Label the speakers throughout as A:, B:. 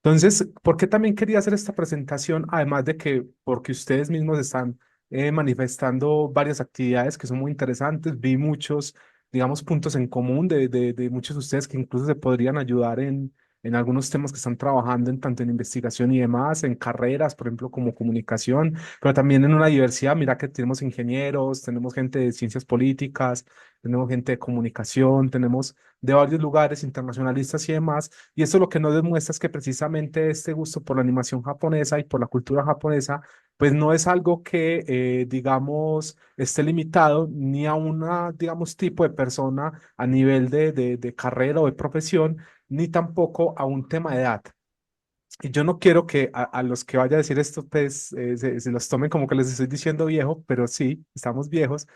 A: Entonces, ¿por qué también quería hacer esta presentación? Además de que, porque ustedes mismos están manifestando varias actividades que son muy interesantes, vi muchos, digamos, puntos en común de muchos de ustedes que incluso se podrían ayudar en algunos temas que están trabajando en tanto en investigación y demás, en carreras, por ejemplo, como comunicación, pero también en una diversidad. Mira que tenemos ingenieros, tenemos gente de ciencias políticas, tenemos gente de comunicación, tenemos de varios lugares internacionalistas y demás. Y eso lo que nos demuestra es que precisamente este gusto por la animación japonesa y por la cultura japonesa, pues no es algo que, digamos, esté limitado ni a una, digamos, tipo de persona a nivel de carrera o de profesión, ni tampoco a un tema de edad. Y yo no quiero que a los que vaya a decir esto, pues, se los tomen como que les estoy diciendo viejo, pero sí, estamos viejos.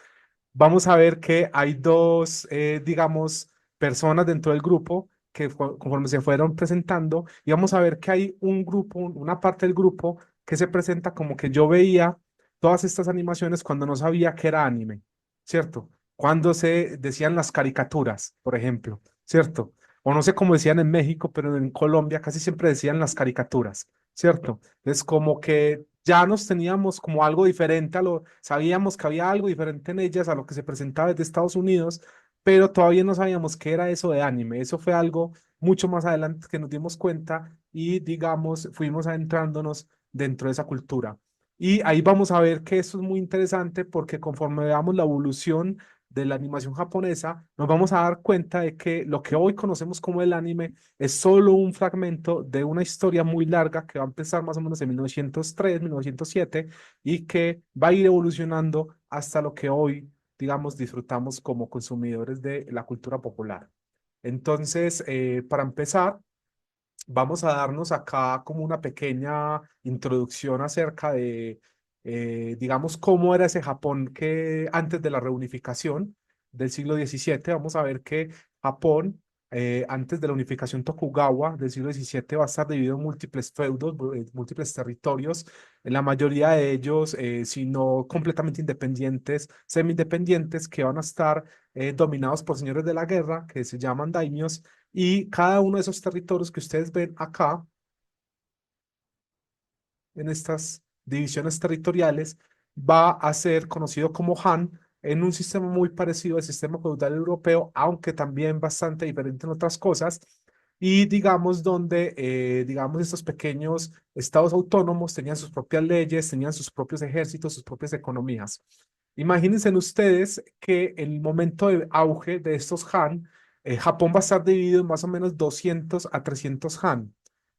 A: Vamos a ver que hay dos, digamos, personas dentro del grupo que conforme se fueron presentando, y vamos a ver que hay un grupo, una parte del grupo que se presenta como que yo veía todas estas animaciones cuando no sabía que era anime, ¿cierto? Cuando se decían las caricaturas, por ejemplo, ¿cierto? O no sé cómo decían en México, pero en Colombia casi siempre decían las caricaturas, ¿cierto? Es como que ya nos teníamos como algo diferente a lo, sabíamos que había algo diferente en ellas a lo que se presentaba desde Estados Unidos, pero todavía no sabíamos qué era eso de anime. Eso fue algo mucho más adelante que nos dimos cuenta y, digamos, fuimos adentrándonos dentro de esa cultura. Y ahí vamos a ver que esto es muy interesante porque conforme veamos la evolución de la animación japonesa, nos vamos a dar cuenta de que lo que hoy conocemos como el anime es solo un fragmento de una historia muy larga que va a empezar más o menos en 1903, 1907 y que va a ir evolucionando hasta lo que hoy, digamos, disfrutamos como consumidores de la cultura popular. Entonces, para empezar, vamos a darnos acá como una pequeña introducción acerca de, digamos, cómo era ese Japón que antes de la reunificación del siglo XVII. Vamos a ver que Japón, antes de la unificación Tokugawa del siglo XVII, va a estar dividido en múltiples feudos, múltiples territorios, en la mayoría de ellos, si no completamente independientes, semi-independientes, que van a estar dominados por señores de la guerra, que se llaman daimios, y cada uno de esos territorios que ustedes ven acá, en estas divisiones territoriales, va a ser conocido como Han, en un sistema muy parecido al sistema feudal europeo, aunque también bastante diferente en otras cosas. Y digamos, donde, digamos, estos pequeños estados autónomos tenían sus propias leyes, tenían sus propios ejércitos, sus propias economías. Imagínense ustedes que en el momento de auge de estos Han, Japón va a estar dividido en más o menos 200 a 300 Han,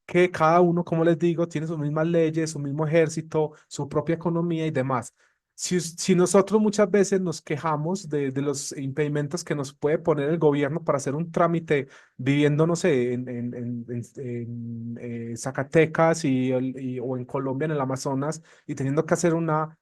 A: que cada uno, como les digo, tiene sus mismas leyes, su mismo ejército, su propia economía y demás. Si nosotros muchas veces nos quejamos de los impedimentos que nos puede poner el gobierno para hacer un trámite viviendo, no sé, en Zacatecas o en Colombia, en el Amazonas, y teniendo que hacer una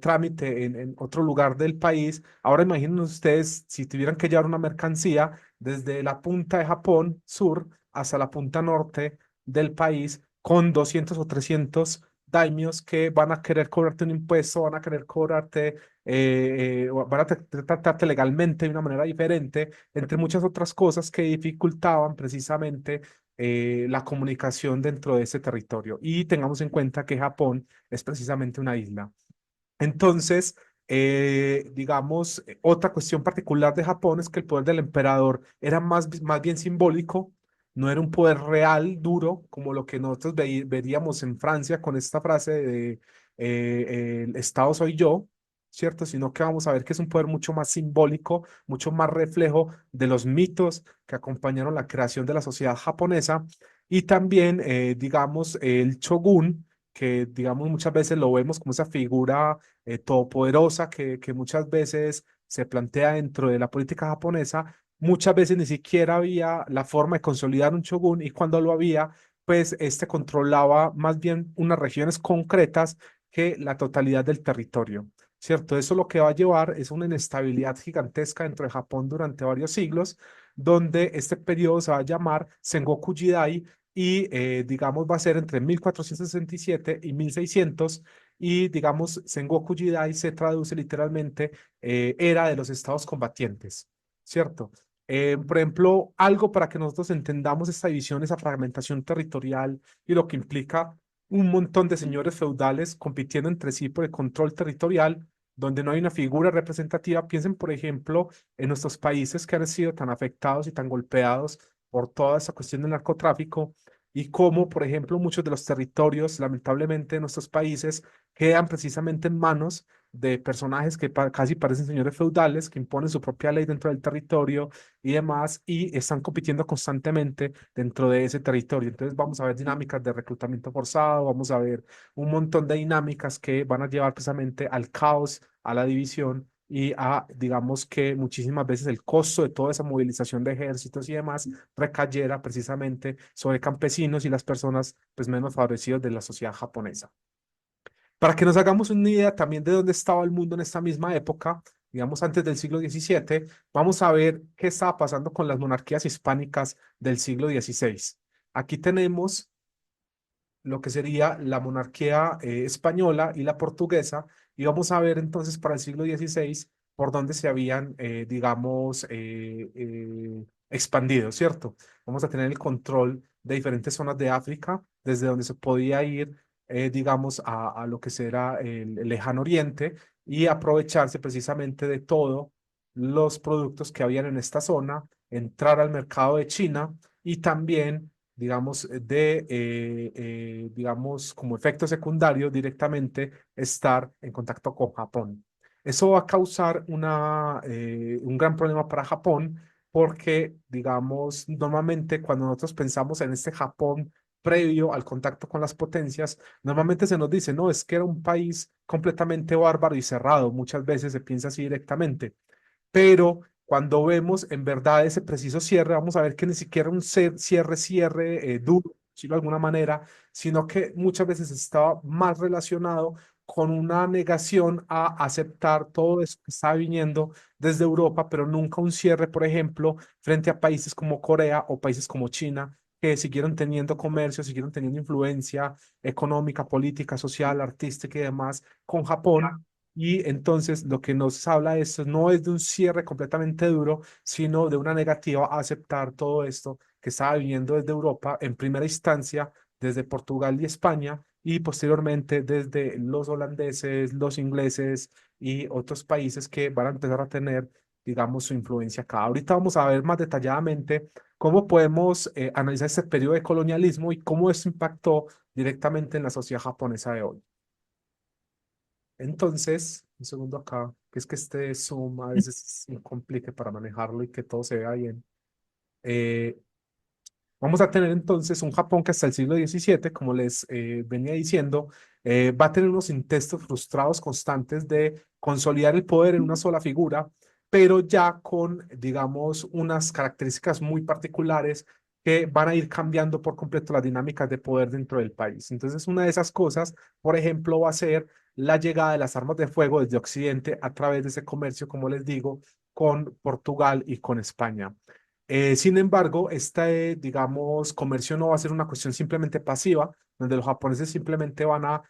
A: trámite en otro lugar del país, ahora imaginen ustedes si tuvieran que llevar una mercancía desde la punta de Japón sur hasta la punta norte del país con 200 o 300 daimios que van a querer cobrarte un impuesto, van a querer cobrarte, o van a tratarte legalmente de una manera diferente, entre muchas otras cosas que dificultaban precisamente la comunicación dentro de ese territorio. Y tengamos en cuenta que Japón es precisamente una isla. Entonces, digamos, otra cuestión particular de Japón es que el poder del emperador era más bien simbólico, no era un poder real, duro, como lo que nosotros veríamos en Francia con esta frase de el Estado soy yo, ¿cierto? Sino que vamos a ver que es un poder mucho más simbólico, mucho más reflejo de los mitos que acompañaron la creación de la sociedad japonesa y también, digamos, el shogun que digamos muchas veces lo vemos como esa figura todopoderosa que muchas veces se plantea dentro de la política japonesa, muchas veces ni siquiera había la forma de consolidar un shogun y cuando lo había, pues este controlaba más bien unas regiones concretas que la totalidad del territorio, ¿cierto? Eso lo que va a llevar es una inestabilidad gigantesca dentro de Japón durante varios siglos, donde este periodo se va a llamar Sengoku Jidai y digamos va a ser entre 1467 y 1600 y digamos Sengoku Jidai se traduce literalmente era de los estados combatientes, ¿cierto? Por ejemplo, algo para que nosotros entendamos esta división, esa fragmentación territorial y lo que implica un montón de señores feudales compitiendo entre sí por el control territorial, donde no hay una figura representativa. Piensen, por ejemplo, en nuestros países que han sido tan afectados y tan golpeados por toda esa cuestión del narcotráfico y cómo, por ejemplo, muchos de los territorios, lamentablemente, de nuestros países quedan precisamente en manos de personajes que casi parecen señores feudales, que imponen su propia ley dentro del territorio y demás, y están compitiendo constantemente dentro de ese territorio. Entonces vamos a ver dinámicas de reclutamiento forzado, vamos a ver un montón de dinámicas que van a llevar precisamente al caos, a la división y a, digamos que muchísimas veces el costo de toda esa movilización de ejércitos y demás recayera precisamente sobre campesinos y las personas pues menos favorecidas de la sociedad japonesa. Para que nos hagamos una idea también de dónde estaba el mundo en esta misma época, digamos antes del siglo XVII, vamos a ver qué estaba pasando con las monarquías hispánicas del siglo XVI. Aquí tenemos lo que sería la monarquía española y la portuguesa, y vamos a ver entonces para el siglo XVI por dónde se habían, digamos, expandido, ¿cierto? Vamos a tener el control de diferentes zonas de África, desde donde se podía ir, digamos, a lo que será el lejano oriente y aprovecharse precisamente de todos los productos que habían en esta zona, entrar al mercado de China y también digamos, digamos, como efecto secundario, directamente estar en contacto con Japón. Eso va a causar un gran problema para Japón porque, digamos, normalmente cuando nosotros pensamos en este Japón previo al contacto con las potencias, normalmente se nos dice, no, es que era un país completamente bárbaro y cerrado. Muchas veces se piensa así directamente, pero cuando vemos en verdad ese preciso cierre, vamos a ver que ni siquiera un cierre duro, decirlo de alguna manera, sino que muchas veces estaba más relacionado con una negación a aceptar todo eso que estaba viniendo desde Europa, pero nunca un cierre, por ejemplo, frente a países como Corea o países como China, que siguieron teniendo comercio, siguieron teniendo influencia económica, política, social, artística y demás con Japón. Y entonces lo que nos habla esto no es de un cierre completamente duro, sino de una negativa a aceptar todo esto que estaba viviendo desde Europa, en primera instancia desde Portugal y España, y posteriormente desde los holandeses, los ingleses y otros países que van a empezar a tener, digamos, su influencia acá. Ahorita vamos a ver más detalladamente cómo podemos analizar este periodo de colonialismo y cómo esto impactó directamente en la sociedad japonesa de hoy. Entonces, un segundo acá, que es que este Zoom a veces es un complique para manejarlo y que todo se vea bien. Eh, Vamos a tener entonces un Japón que hasta el siglo XVII, como les venía diciendo, va a tener unos intentos frustrados constantes de consolidar el poder en una sola figura, pero ya con, digamos, unas características muy particulares que van a ir cambiando por completo las dinámicas de poder dentro del país. Entonces, una de esas cosas, por ejemplo, va a ser la llegada de las armas de fuego desde Occidente a través de ese comercio, como les digo, con Portugal y con España. Sin embargo, este, digamos, comercio no va a ser una cuestión simplemente pasiva, donde los japoneses simplemente van a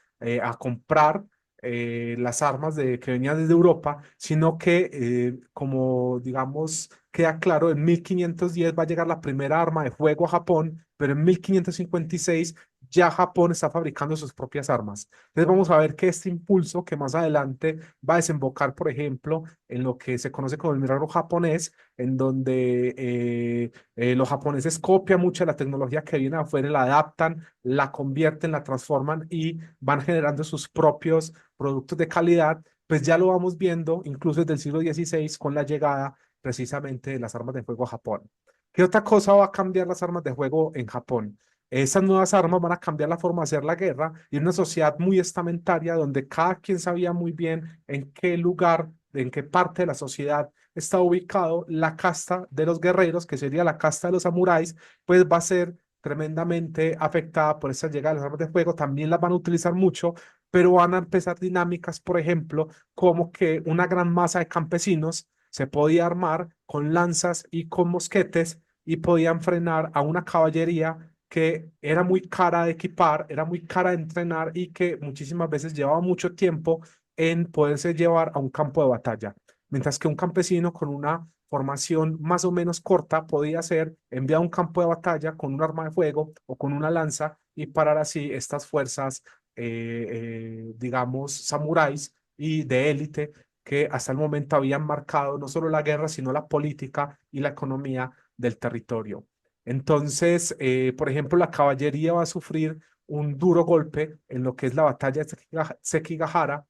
A: comprar las armas que venían desde Europa, sino que, como digamos, queda claro, en 1510 va a llegar la primera arma de fuego a Japón, pero en 1556 ya Japón está fabricando sus propias armas. Entonces vamos a ver que este impulso que más adelante va a desembocar, por ejemplo, en lo que se conoce como el milagro japonés, en donde los japoneses copian mucho la tecnología que viene de afuera, la adaptan, la convierten, la transforman y van generando sus propios productos de calidad, pues ya lo vamos viendo incluso desde el siglo XVI con la llegada precisamente de las armas de fuego a Japón. ¿Qué otra cosa va a cambiar las armas de fuego en Japón? Esas nuevas armas van a cambiar la forma de hacer la guerra y una sociedad muy estamentaria donde cada quien sabía muy bien en qué lugar, en qué parte de la sociedad está ubicado. La casta de los guerreros, que sería la casta de los samuráis, pues va a ser tremendamente afectada por esa llegada de las armas de fuego. También las van a utilizar mucho, pero van a empezar dinámicas, por ejemplo, como que una gran masa de campesinos se podía armar con lanzas y con mosquetes y podían frenar a una caballería que era muy cara de equipar, era muy cara de entrenar y que muchísimas veces llevaba mucho tiempo en poderse llevar a un campo de batalla. Mientras que un campesino con una formación más o menos corta podía ser enviar a un campo de batalla con un arma de fuego o con una lanza y parar así estas fuerzas, digamos, samuráis y de élite que hasta el momento habían marcado no solo la guerra, sino la política y la economía del territorio. Entonces, por ejemplo, la caballería va a sufrir un duro golpe en lo que es la batalla de Sekigahara,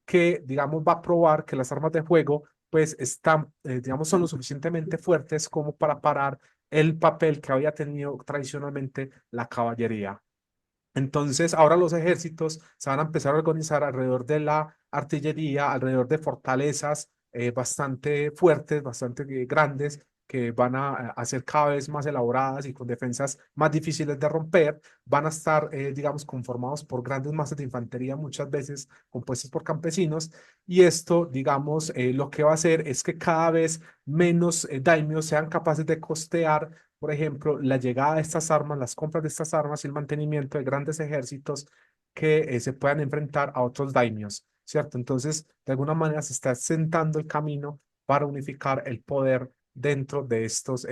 A: que, digamos, va a probar que las armas de fuego, pues, están, digamos, son lo suficientemente fuertes como para parar el papel que había tenido tradicionalmente la caballería. Entonces, ahora los ejércitos se van a empezar a organizar alrededor de la artillería, alrededor de fortalezas bastante fuertes, bastante grandes, que van a ser cada vez más elaboradas y con defensas más difíciles de romper. Van a estar, digamos, conformados por grandes masas de infantería, muchas veces compuestas por campesinos. Y esto, digamos, lo que va a hacer es que cada vez menos daimios sean capaces de costear, por ejemplo, la llegada de estas armas, las compras de estas armas y el mantenimiento de grandes ejércitos que se puedan enfrentar a otros daimios, ¿cierto? Entonces, de alguna manera se está sentando el camino para unificar el poder dentro de estos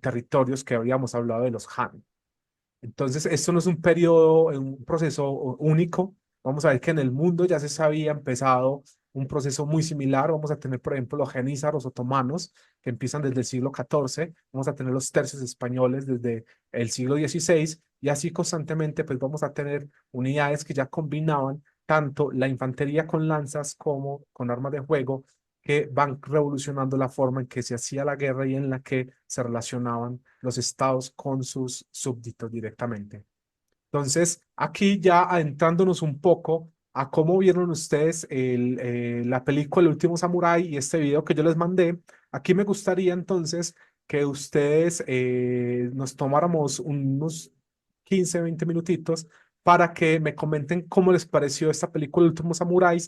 A: territorios que habíamos hablado de los Han. Entonces, esto no es un periodo, un proceso único. Vamos a ver que en el mundo ya se había empezado un proceso muy similar. Vamos a tener, por ejemplo, los genízaros otomanos, que empiezan desde el siglo XIV. Vamos a tener los tercios españoles desde el siglo XVI. Y así constantemente, pues vamos a tener unidades que ya combinaban tanto la infantería con lanzas como con armas de fuego, que van revolucionando la forma en que se hacía la guerra y en la que se relacionaban los estados con sus súbditos directamente. Entonces, aquí ya adentrándonos un poco a cómo vieron ustedes la película El último Samurái y este video que yo les mandé, aquí me gustaría entonces que ustedes nos tomáramos unos 15, 20 minutitos para que me comenten cómo les pareció esta película El último Samurái.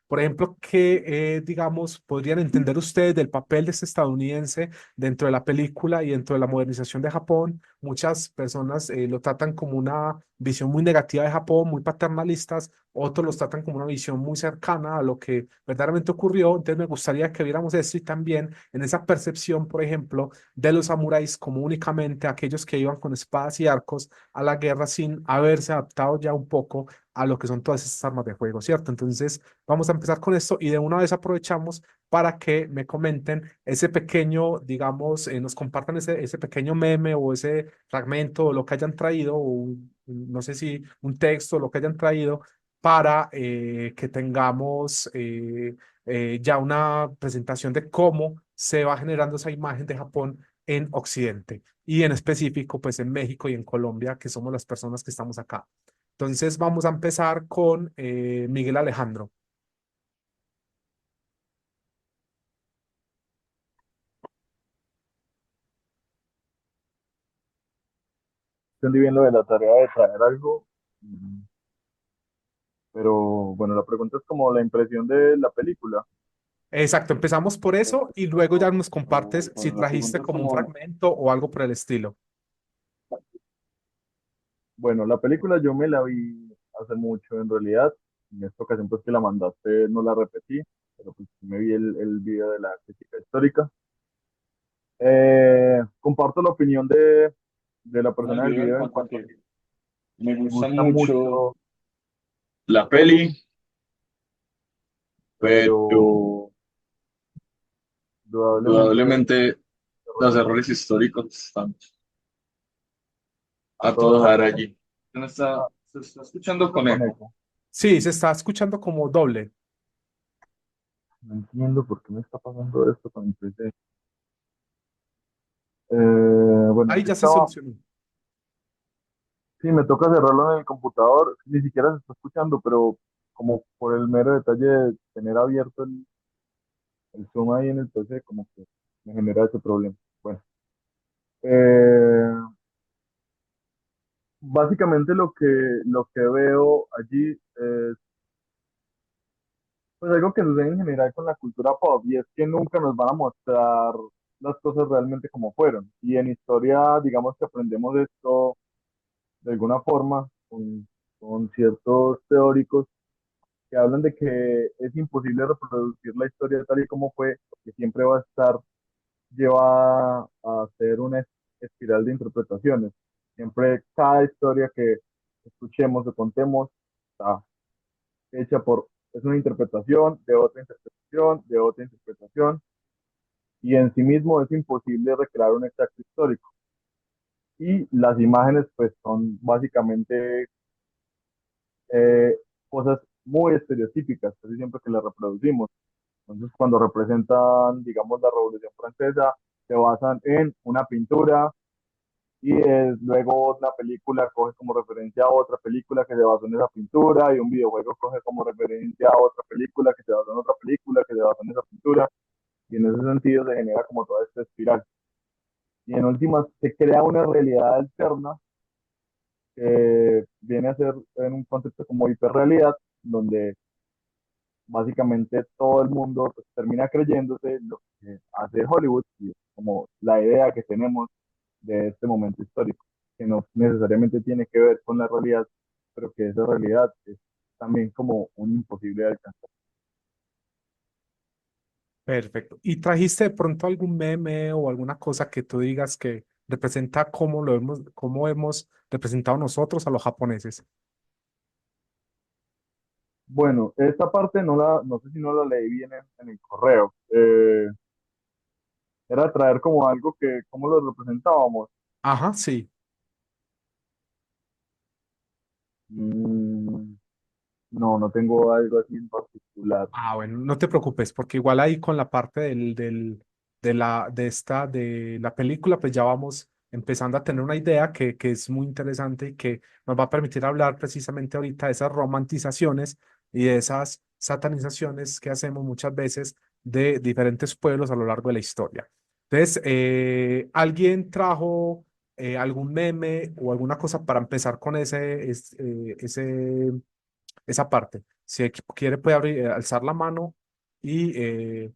A: Por ejemplo, qué, digamos, podrían entender ustedes del papel de este estadounidense dentro de la película y dentro de la modernización de Japón. Muchas personas lo tratan como una visión muy negativa de Japón, muy paternalistas, otros los tratan como una visión muy cercana a lo que verdaderamente ocurrió. Entonces me gustaría que viéramos esto y también en esa percepción, por ejemplo, de los samuráis como únicamente aquellos que iban con espadas y arcos a la guerra sin haberse adaptado ya un poco a lo que son todas esas armas de fuego, ¿cierto? Entonces vamos a empezar con esto y de una vez aprovechamos para que me comenten ese pequeño, digamos, nos compartan ese pequeño meme o ese fragmento o lo que hayan traído, no sé si un texto, lo que hayan traído, para que tengamos ya una presentación de cómo se va generando esa imagen de Japón en Occidente y en específico, pues en México y en Colombia, que somos las personas que estamos acá. Entonces vamos a empezar con Miguel Alejandro.
B: Entendí bien lo de la tarea de traer algo, pero bueno, la pregunta es como la impresión de la película.
A: Exacto, empezamos por eso y luego ya nos
B: O,
A: compartes si
B: bueno, la
A: trajiste
B: pregunta es
A: como un
B: como,
A: fragmento o algo por el estilo.
B: bueno, la película yo me la vi hace mucho en realidad. En esta ocasión pues que la mandaste no la repetí, pero pues sí me vi el video de la crítica histórica. Comparto la opinión de la
C: El
B: persona del
C: video en
B: video en
C: cuanto a
B: cuanto a
C: que
B: que
C: me
B: me
C: gusta
B: gusta
C: mucho
B: mucho,
C: la peli,
B: pero
C: pero
B: indudablemente
C: indudablemente los
B: errores
C: errores históricos están
B: a
C: a
B: todo
C: todo
B: dar.
C: dar allí. Se está escuchando con
B: Con
C: eco.
B: eco.
A: Sí, se está escuchando como doble.
B: No entiendo por qué me está pasando esto con mi PC. Bueno,
A: Ahí
B: aquí
A: ya se
B: estaba.
A: solucionó.
B: Sí, me toca cerrarlo en el computador. Ni siquiera se está escuchando, pero como por el mero detalle de tener abierto el Zoom ahí en el PC, como que me genera ese problema. Bueno, eh, básicamente lo que veo allí es pues algo que sucede en general con la cultura pop, y es que nunca nos van a mostrar las cosas realmente como fueron. Y en historia, digamos que aprendemos esto de alguna forma con ciertos teóricos que hablan de que es imposible reproducir la historia tal y como fue, porque siempre va a estar lleva a hacer una espiral de interpretaciones. Siempre cada historia que escuchemos o contemos está hecha por, es una interpretación de otra interpretación, de otra interpretación, y en sí mismo es imposible recrear un exacto histórico. Y las imágenes pues son básicamente eh, cosas muy estereotípicas, casi siempre que las reproducimos. Entonces, cuando representan, digamos, la Revolución Francesa, se basan en una pintura y luego la película coge como referencia a otra película que se basó en esa pintura y un videojuego coge como referencia a otra película que se basó en otra película que se basó en esa pintura y en ese sentido se genera como toda esta espiral. Y en últimas se crea una realidad alterna que viene a ser en un contexto como hiperrealidad, donde básicamente todo el mundo pues, termina creyéndose lo que hace Hollywood y es como la idea que tenemos de este momento histórico, que no necesariamente tiene que ver con la realidad, pero que esa realidad es también como un imposible de alcanzar.
A: Perfecto. ¿Y trajiste de pronto algún meme o alguna cosa que tú digas que representa cómo lo hemos, cómo hemos representado nosotros a los japoneses?
B: Bueno, esta parte no sé si no la leí bien en el correo. Era traer como algo que, cómo lo representábamos.
A: Ajá, sí.
B: Mm, no, no tengo algo así en particular.
A: Ah, bueno, no te preocupes, porque igual ahí con la parte de la película, pues ya vamos empezando a tener una idea que es muy interesante y que nos va a permitir hablar precisamente ahorita de esas romantizaciones y de esas satanizaciones que hacemos muchas veces de diferentes pueblos a lo largo de la historia. Entonces, ¿alguien trajo algún meme o alguna cosa para empezar con esa parte? Si quiere puede alzar la mano y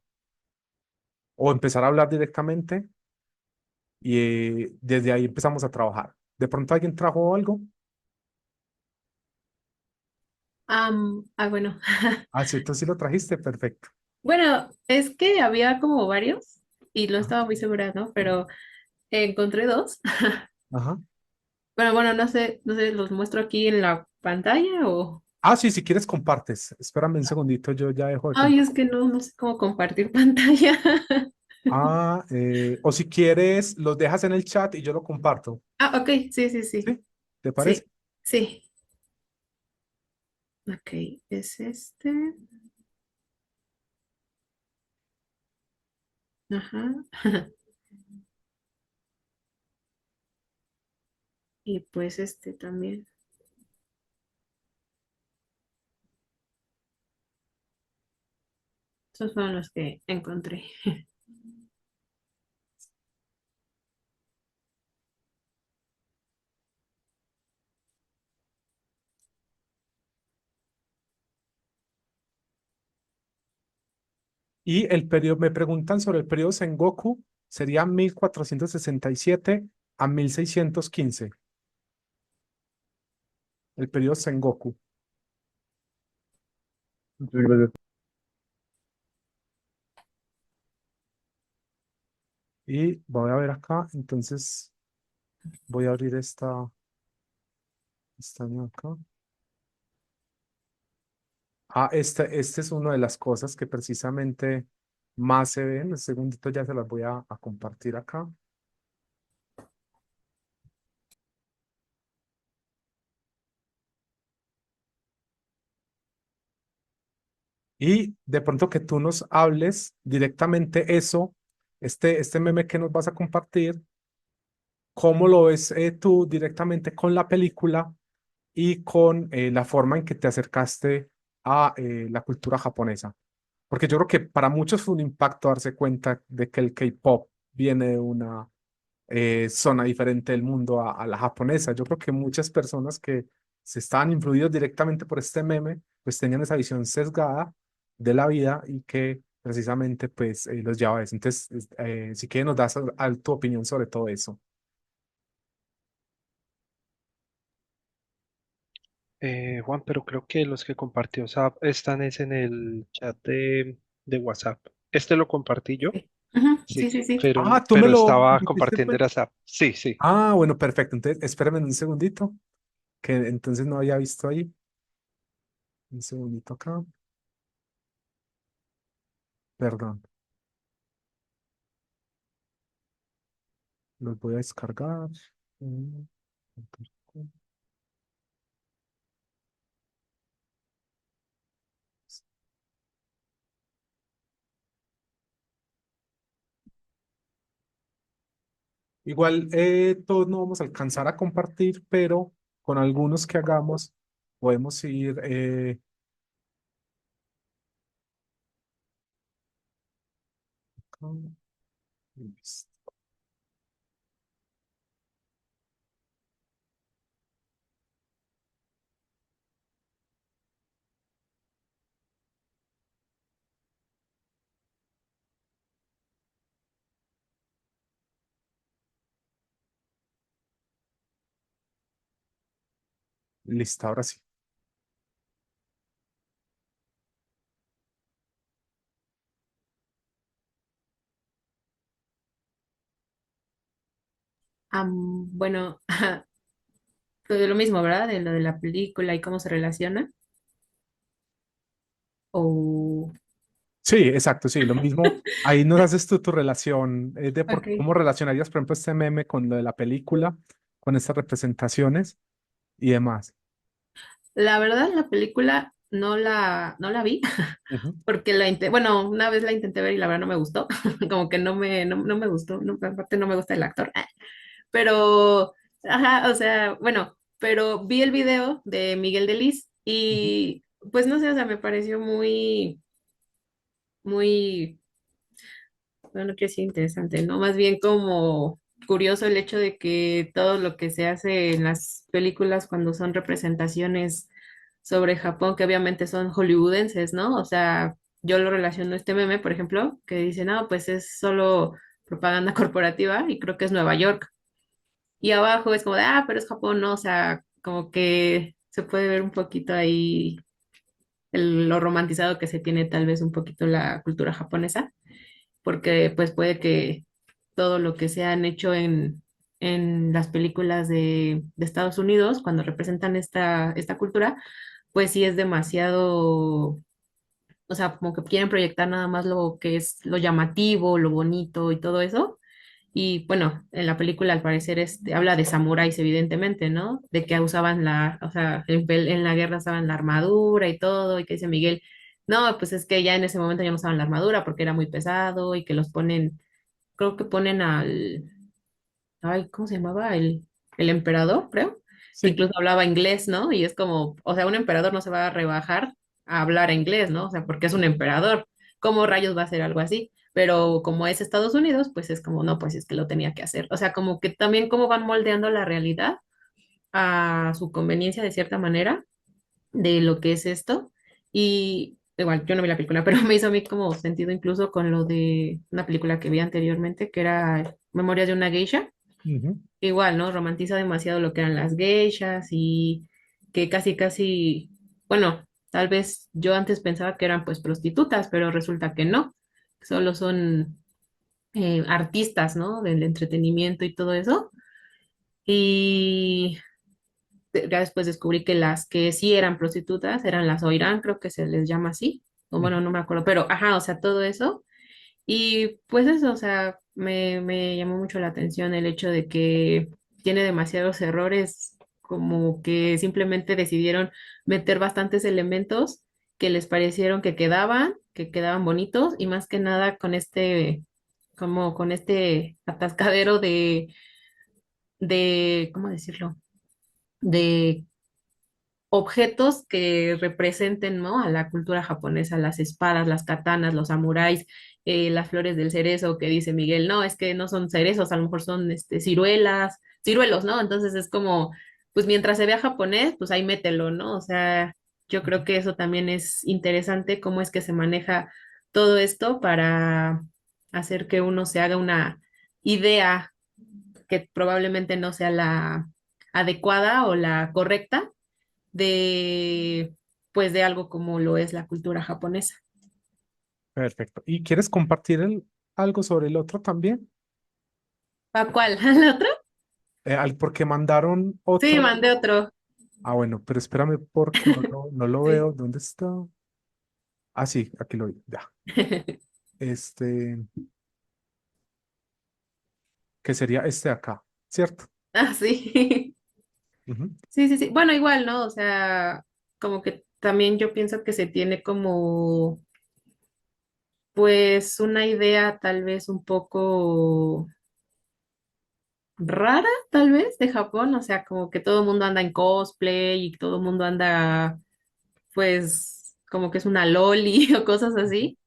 A: o empezar a hablar directamente y desde ahí empezamos a trabajar. ¿De pronto alguien trajo algo?
D: Bueno.
A: Ah, sí, entonces sí lo trajiste, perfecto.
D: Bueno, es que había como varios y no
A: Ajá.
D: estaba muy segura, ¿no? Pero encontré dos.
A: Ajá.
D: Bueno, no sé, los muestro aquí en la pantalla o...
A: Ah, sí, si quieres compartes. Espérame un segundito, yo ya dejo de
D: Ay, es
A: compartir.
D: que no sé cómo compartir pantalla.
A: Ah, o si quieres, los dejas en el chat y yo lo comparto.
D: Ah, ok, sí, sí, sí.
A: ¿Sí? ¿Te parece?
D: Sí, sí. Ok, es este. Ajá. Y pues este también. Esos fueron los que encontré.
A: Y el periodo, me preguntan sobre el periodo Sengoku, sería 1467 a 1615 el periodo Sengoku.
B: Muchas gracias.
A: Y voy a ver acá, entonces voy a abrir esta de acá. Ah, este es una de las cosas que precisamente más se ven. El segundito ya se las voy a compartir acá. Y de pronto que tú nos hables directamente eso, este meme que nos vas a compartir, cómo lo ves tú directamente con la película y con la forma en que te acercaste a la cultura japonesa. Porque yo creo que para muchos fue un impacto darse cuenta de que el K-pop viene de una zona diferente del mundo a la japonesa. Yo creo que muchas personas que se estaban influidos directamente por este meme, pues tenían esa visión sesgada de la vida y que precisamente pues los llevaba a eso. Entonces, si quieres nos das tu opinión sobre todo eso.
E: Juan, pero creo que los que compartió Zap están es en el chat de WhatsApp. Este lo compartí yo.
D: Ok. Ujú,
E: Sí,
D: sí, sí, sí.
A: Ah, tú me
E: pero
A: lo
E: estaba
A: dijiste,
E: compartiendo
A: pues.
E: el zap. Sí, sí.
A: Ah, bueno, perfecto. Entonces, espérame un segundito, que entonces no había visto ahí. Un segundito acá. Perdón. Los voy a descargar. Mm, Igual todos no vamos a alcanzar a compartir, pero con algunos que hagamos podemos ir. Acá. Listo. Listo, ahora sí.
D: Bueno, todo lo mismo, ¿verdad? De lo de la película y cómo se relaciona. O,
A: Sí, exacto, sí, lo mismo. Ahí nos haces tú tu relación
D: ok.
A: cómo relacionarías, por ejemplo, este meme con lo de la película, con estas representaciones y demás.
D: La verdad, la película no la vi
A: Ujú.
D: porque bueno, una vez la intenté ver y la verdad no me gustó. Como que no me gustó. No, aparte no me gusta el actor. Pero, ajá, o sea, bueno, pero vi el video de Miguel Delis
A: Ujú.
D: y pues no sé, o sea, me pareció muy, bueno, no quiero decir interesante, ¿no? Más bien como curioso el hecho de que todo lo que se hace en las películas cuando son representaciones sobre Japón, que obviamente son hollywoodenses, ¿no? O sea, yo lo relaciono a este meme, por ejemplo, que dice, no, pues es solo propaganda corporativa y creo que es Nueva York. Y abajo es como de, pero es Japón, ¿no? O sea, como que se puede ver un poquito ahí lo romantizado que se tiene tal vez un poquito la cultura japonesa, porque pues puede que todo lo que se han hecho en las películas de Estados Unidos, cuando representan esta cultura, pues sí es demasiado, o sea, como que quieren proyectar nada más lo que es lo llamativo, lo bonito y todo eso. Y bueno, en la película al parecer habla de samuráis, evidentemente, ¿no? De que usaban o sea, en la guerra usaban la armadura y todo, y que dice Miguel, no, pues es que ya en ese momento ya no usaban la armadura porque era muy pesado y que los ponen, creo que ponen ay, ¿cómo se llamaba? El emperador, creo, que
A: Sí.
D: incluso hablaba inglés, ¿no? Y es como, o sea, un emperador no se va a rebajar a hablar inglés, ¿no? O sea, porque es un emperador. ¿Cómo rayos va a hacer algo así? Pero como es Estados Unidos, pues es como, no, pues es que lo tenía que hacer. O sea, como que también cómo van moldeando la realidad a su conveniencia de cierta manera de lo que es esto. Y igual, yo no vi la película, pero me hizo a mí como sentido incluso con lo de una película que vi anteriormente, que era Memorias de una geisha.
A: Ujú.
D: Igual, ¿no? Romantiza demasiado lo que eran las geishas y que casi, casi, bueno, tal vez yo antes pensaba que eran pues prostitutas, pero resulta que no, solo son artistas, ¿no? Del entretenimiento y todo eso. Y ya después descubrí que las que sí eran prostitutas eran las Oirán, creo que se les llama así, o
A: Ujú.
D: bueno, no me acuerdo, pero ajá, o sea, todo eso. Y pues eso, o sea, me llamó mucho la atención el hecho de que tiene demasiados errores, como que simplemente decidieron meter bastantes elementos que les parecieron que quedaban bonitos, y más que nada con como con este atascadero ¿cómo decirlo? De objetos que representen, ¿no? A la cultura japonesa, las espadas, las katanas, los samuráis, las flores del cerezo, que dice Miguel, no, es que no son cerezos, a lo mejor son ciruelos, ¿no? Entonces es como, pues mientras se vea japonés, pues ahí mételo, ¿no? O sea, yo creo que eso también es interesante, cómo es que se maneja todo esto para hacer que uno se haga una idea que probablemente no sea la adecuada o la correcta de, pues, de algo como lo es la cultura japonesa.
A: Perfecto. ¿Y quieres compartir el? algo sobre el otro también?
D: ¿A cuál? ¿Al otro?
A: Porque mandaron
D: Sí,
A: otro.
D: mandé otro.
A: Ah, bueno, pero espérame porque no lo
D: Sí.
A: veo. ¿Dónde está? Ah, sí, aquí lo vi. Ya. Este, que sería este de acá, ¿cierto?
D: Ah, sí.
A: Ujú.
D: Sí, sí, sí. Bueno, igual, ¿no? O sea, como que también yo pienso que se tiene como, pues, una idea tal vez un poco rara, tal vez, de Japón. O sea, como que todo el mundo anda en cosplay y todo el mundo anda, pues, como que es una loli o cosas así.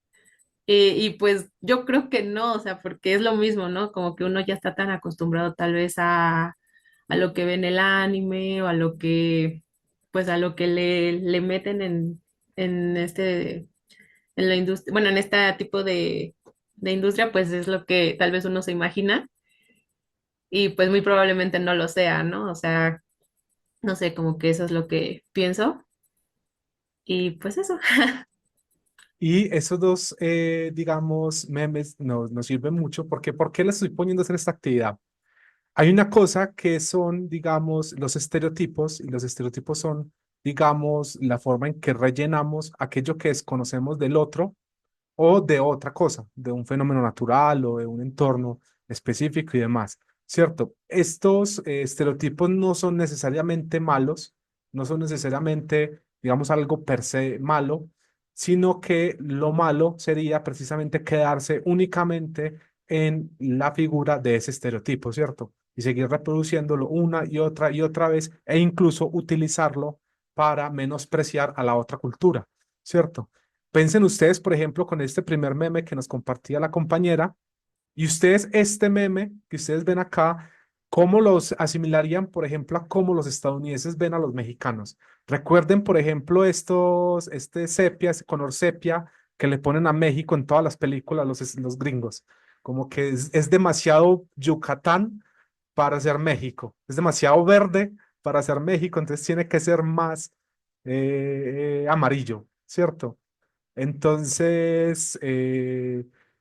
D: Y pues yo creo que no, o sea, porque es lo mismo, ¿no? Como que uno ya está tan acostumbrado tal vez a lo que ve en el anime o a lo que, pues a lo que le meten en este, en la industria, bueno, en este tipo de industria, pues es lo que tal vez uno se imagina y pues muy probablemente no lo sea, ¿no? O sea, no sé, como que eso es lo que pienso y pues eso.
A: Y esos dos, digamos, memes nos sirven mucho porque ¿por qué les estoy poniendo a hacer esta actividad? Hay una cosa que son, digamos, los estereotipos, y los estereotipos son, digamos, la forma en que rellenamos aquello que desconocemos del otro o de otra cosa, de un fenómeno natural o de un entorno específico y demás, ¿cierto? Estos estereotipos no son necesariamente malos, no son necesariamente, digamos, algo per se malo, sino que lo malo sería precisamente quedarse únicamente en la figura de ese estereotipo, ¿cierto? Y seguir reproduciéndolo una y otra vez e incluso utilizarlo para menospreciar a la otra cultura, ¿cierto? Piensen ustedes, por ejemplo, con este primer meme que nos compartía la compañera, y ustedes, este meme que ustedes ven acá, ¿cómo los asimilarían, por ejemplo, a cómo los estadounidenses ven a los mexicanos? Recuerden, por ejemplo, este sepia, ese color sepia que le ponen a México en todas las películas los gringos. Como que es demasiado Yucatán para ser México, es demasiado verde para ser México, entonces tiene que ser más amarillo, ¿cierto? Entonces,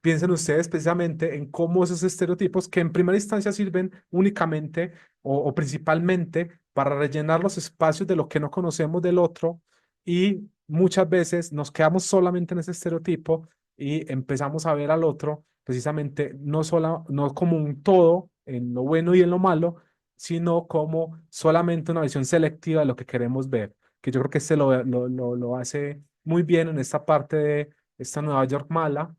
A: piensen ustedes precisamente en cómo esos estereotipos que en primera instancia sirven únicamente o principalmente para rellenar los espacios de lo que no conocemos del otro y muchas veces nos quedamos solamente en ese estereotipo y empezamos a ver al otro precisamente no como un todo en lo bueno y en lo malo, sino como solamente una visión selectiva de lo que queremos ver, que yo creo que este lo hace muy bien en esta parte de esta Nueva York mala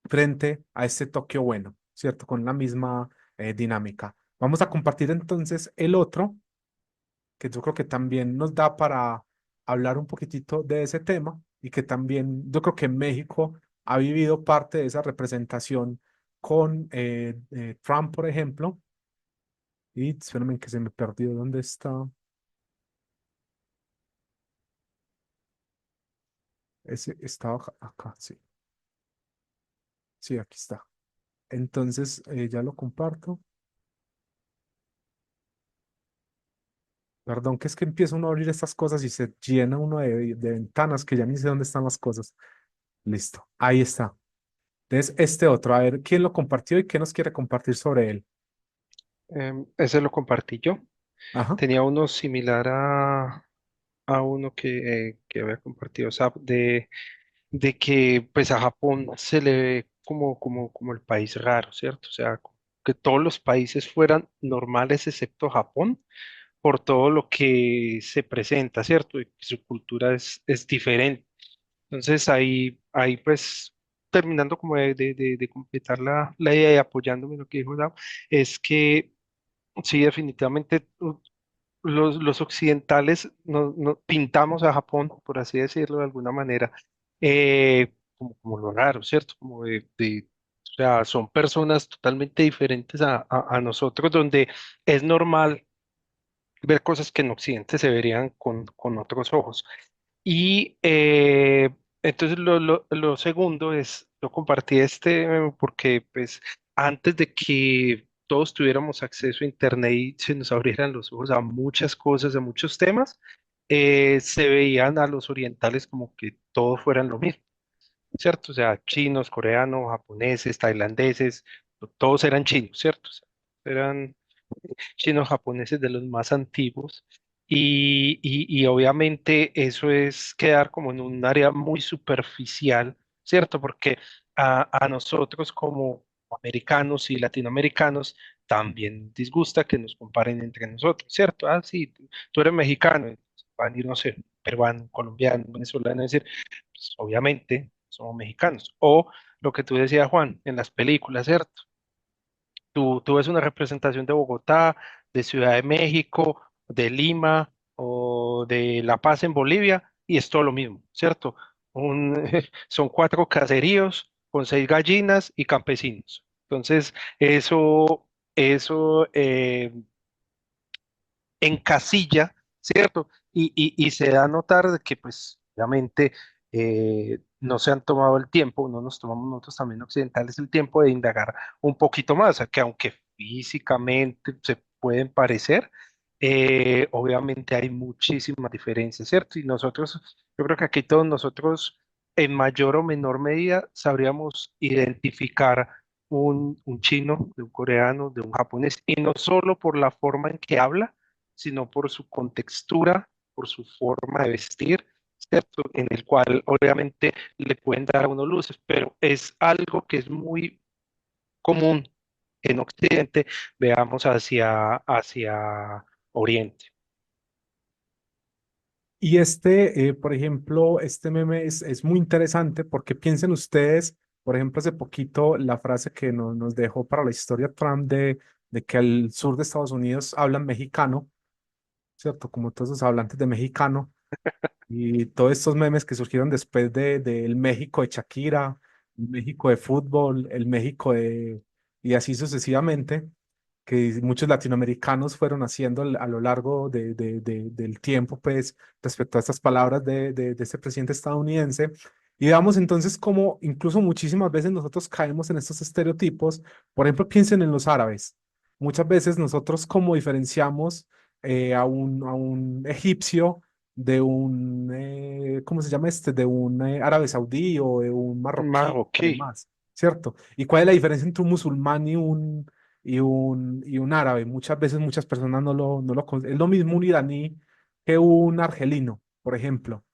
A: frente a este Tokio bueno, ¿cierto? Con la misma dinámica. Vamos a compartir entonces el otro, que yo creo que también nos da para hablar un poquitito de ese tema y que también yo creo que México ha vivido parte de esa representación con Trump, por ejemplo. Y espérame que se me perdió. ¿Dónde está? Ese estaba acá, sí. Sí, aquí está. Entonces, ya lo comparto. Perdón, que es que empieza uno a abrir estas cosas y se llena uno de ventanas que ya ni sé dónde están las cosas. Listo, ahí está. Entonces, este otro, a ver, ¿quién lo compartió y qué nos quiere compartir sobre él?
E: Ese lo compartí yo.
A: Ajá.
E: Tenía uno similar a uno que había compartido, o sea, de que pues a Japón se le ve como el país raro, ¿cierto? O sea, que todos los países fueran normales excepto Japón por todo lo que se presenta, ¿cierto? Y su cultura es diferente. Entonces ahí pues terminando como de completar la idea y apoyándome en lo que dijo Lau, es que sí, definitivamente los occidentales pintamos a Japón, por así decirlo de alguna manera, como lo raro, ¿cierto? O sea, son personas totalmente diferentes a nosotros, donde es normal ver cosas que en Occidente se verían con otros ojos. Y entonces lo segundo es, yo compartí porque pues antes de que todos tuviéramos acceso a Internet y se nos abrieran los ojos a muchas cosas, a muchos temas, se veían a los orientales como que todos fueran lo mismo. ¿cierto? O sea, chinos, coreanos, japoneses, tailandeses, todos eran chinos, ¿cierto? O sea, eran chinos japoneses de los más antiguos y obviamente eso es quedar como en un área muy superficial, ¿cierto? Porque a nosotros como americanos y latinoamericanos también disgusta que nos comparen entre nosotros, ¿cierto? Ah, sí, tú eres mexicano, entonces van a ir, no sé, peruano, colombiano, venezolano, es decir, pues, obviamente somos mexicanos. O lo que tú decías, Juan, en las películas, ¿cierto? Tú ves una representación de Bogotá, de Ciudad de México, de Lima o de La Paz en Bolivia y es todo lo mismo, ¿cierto? Son cuatro caseríos con seis gallinas y campesinos. Entonces, eso encasilla, ¿cierto? Y se da a notar de que, pues, obviamente, no se han tomado el tiempo, no nos tomamos nosotros también occidentales el tiempo de indagar un poquito más, que aunque físicamente se pueden parecer, obviamente hay muchísimas diferencias, ¿cierto? Y nosotros, yo creo que aquí todos nosotros, en mayor o menor medida, sabríamos identificar un chino, de un coreano, de un japonés, y no solo por la forma en que habla, sino por su contextura, por su forma de vestir, ¿cierto? En el cual obviamente le pueden dar a uno luces, pero es algo que es muy común en Occidente, veamos hacia Oriente.
A: Y por ejemplo, este meme es muy interesante porque piensen ustedes, por ejemplo, hace poquito la frase que nos dejó para la historia Trump de que al sur de Estados Unidos hablan mexicano, ¿cierto? Como todos los hablantes de mexicano. Y todos estos memes que surgieron después del México de Shakira, el México de fútbol, el México de... y así sucesivamente, que muchos latinoamericanos fueron haciendo a lo largo del tiempo, pues, respecto a estas palabras de este presidente estadounidense. Y vemos entonces como incluso muchísimas veces nosotros caemos en estos estereotipos. Por ejemplo, piensen en los árabes. Muchas veces nosotros como diferenciamos a un egipcio de ¿cómo se llama este? De un árabe saudí o de un marroquí y
E: Marroquí,
A: demás, ¿cierto? ¿Y cuál es la diferencia entre un musulmán y un árabe? Muchas veces muchas personas es lo mismo un iraní que un argelino, por ejemplo,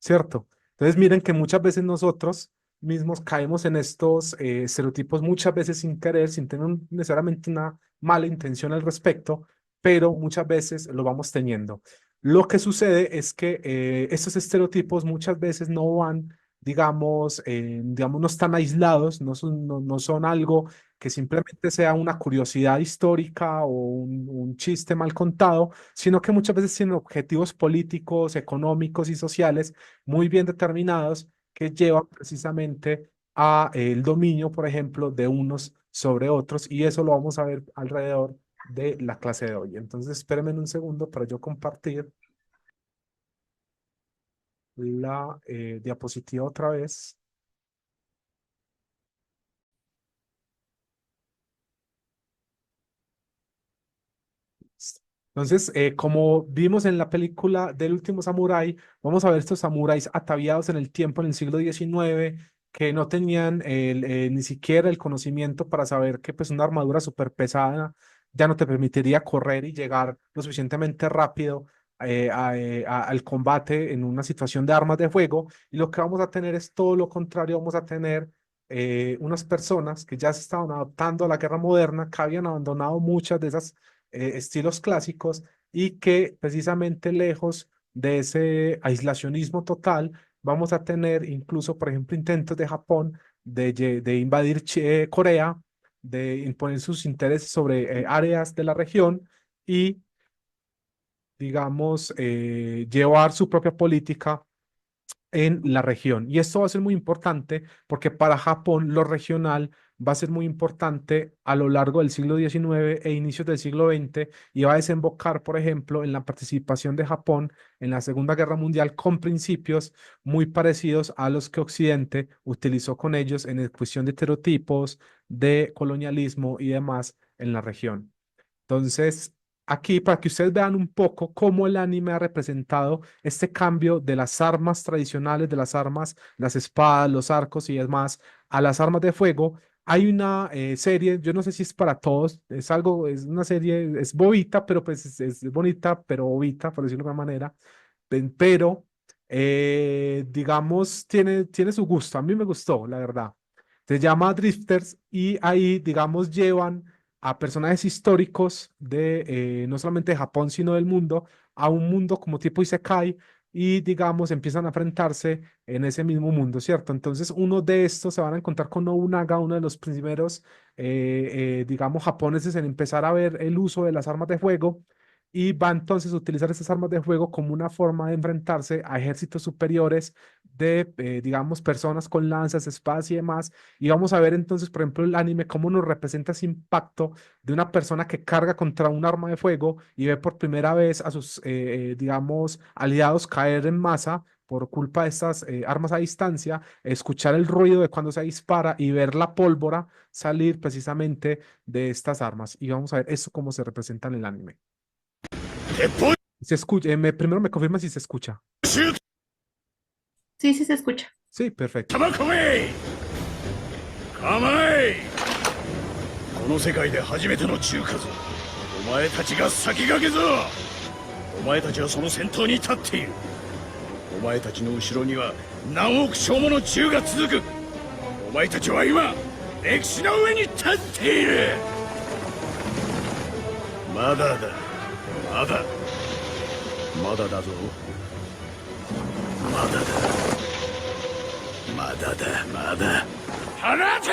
A: ¿cierto? Entonces miren que muchas veces nosotros mismos caemos en estos estereotipos, muchas veces sin querer, sin tener necesariamente una mala intención al respecto, pero muchas veces lo vamos teniendo. Lo que sucede es que estos estereotipos muchas veces no van, digamos, no están aislados, no son algo que simplemente sea una curiosidad histórica o un chiste mal contado, sino que muchas veces tienen objetivos políticos, económicos y sociales muy bien determinados que llevan precisamente a el dominio, por ejemplo, de unos sobre otros, y eso lo vamos a ver alrededor de la clase de hoy. Entonces, espérenme un segundo para yo compartir la diapositiva otra vez. Entonces, como vimos en la película del último samurái, vamos a ver estos samuráis ataviados en el tiempo, en el siglo XIX, que no tenían ni siquiera el conocimiento para saber que pues, una armadura súper pesada ya no te permitiría correr y llegar lo suficientemente rápido al combate en una situación de armas de fuego. Y lo que vamos a tener es todo lo contrario, vamos a tener unas personas que ya se estaban adaptando a la guerra moderna, que habían abandonado muchas de esas estilos clásicos y que precisamente lejos de ese aislacionismo total, vamos a tener incluso, por ejemplo, intentos de Japón de invadir Corea, de imponer sus intereses sobre áreas de la región y, digamos, llevar su propia política en la región. Y esto va a ser muy importante porque para Japón lo regional va a ser muy importante a lo largo del siglo XIX e inicios del siglo XX y va a desembocar, por ejemplo, en la participación de Japón en la Segunda Guerra Mundial con principios muy parecidos a los que Occidente utilizó con ellos en cuestión de estereotipos, de colonialismo y demás en la región. Entonces, aquí para que ustedes vean un poco cómo el anime ha representado este cambio de las armas tradicionales, de las armas, las espadas, los arcos y demás, a las armas de fuego. Hay una serie, yo no sé si es para todos, es algo, es una serie, es bobita, pero pues es bonita, pero bobita, por decirlo de alguna manera, pero digamos, tiene su gusto. A mí me gustó, la verdad. Se llama Drifters y ahí, digamos, llevan a personajes históricos de no solamente de Japón, sino del mundo, a un mundo como tipo Isekai y, digamos, empiezan a enfrentarse en ese mismo mundo, ¿cierto? Entonces, uno de estos se van a encontrar con Nobunaga, uno de los primeros, digamos, japoneses en empezar a ver el uso de las armas de fuego y va entonces a utilizar estas armas de fuego como una forma de enfrentarse a ejércitos superiores de, digamos, personas con lanzas, espadas y demás. Y vamos a ver entonces, por ejemplo, el anime, cómo nos representa ese impacto de una persona que carga contra un arma de fuego y ve por primera vez a sus, digamos, aliados caer en masa por culpa de estas armas a distancia, escuchar el ruido de cuando se dispara y ver la pólvora salir precisamente de estas armas. Y vamos a ver eso cómo se representa en el anime. Se escucha, primero me confirma si se escucha.
D: Sí, sí se escucha.
A: Sí, perfecto.
F: 構えこの世界で初めての中華ぞお前たちが先駆けぞお前たちはその先頭に立っているお前たちの後ろには何億丁もの中が続くお前たちは今歴史の上に立っているまだだまだまだだぞまだだまだだまだ放て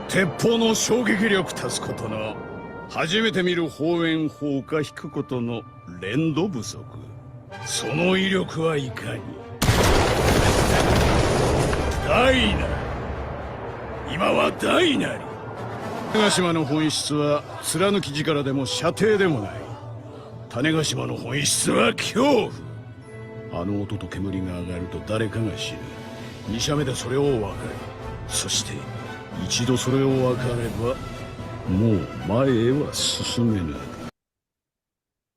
F: 鉄砲の衝撃力足すことの初めて見る砲煙砲火引くことの連動不足その威力はいかに大な今は大なり種子島の本質は貫き力でも射程でもない種子島の本質は恐怖あの音と煙が上がると誰かが死ぬ二射目でそれを分かるそして一度それを分かればもう前へは進めない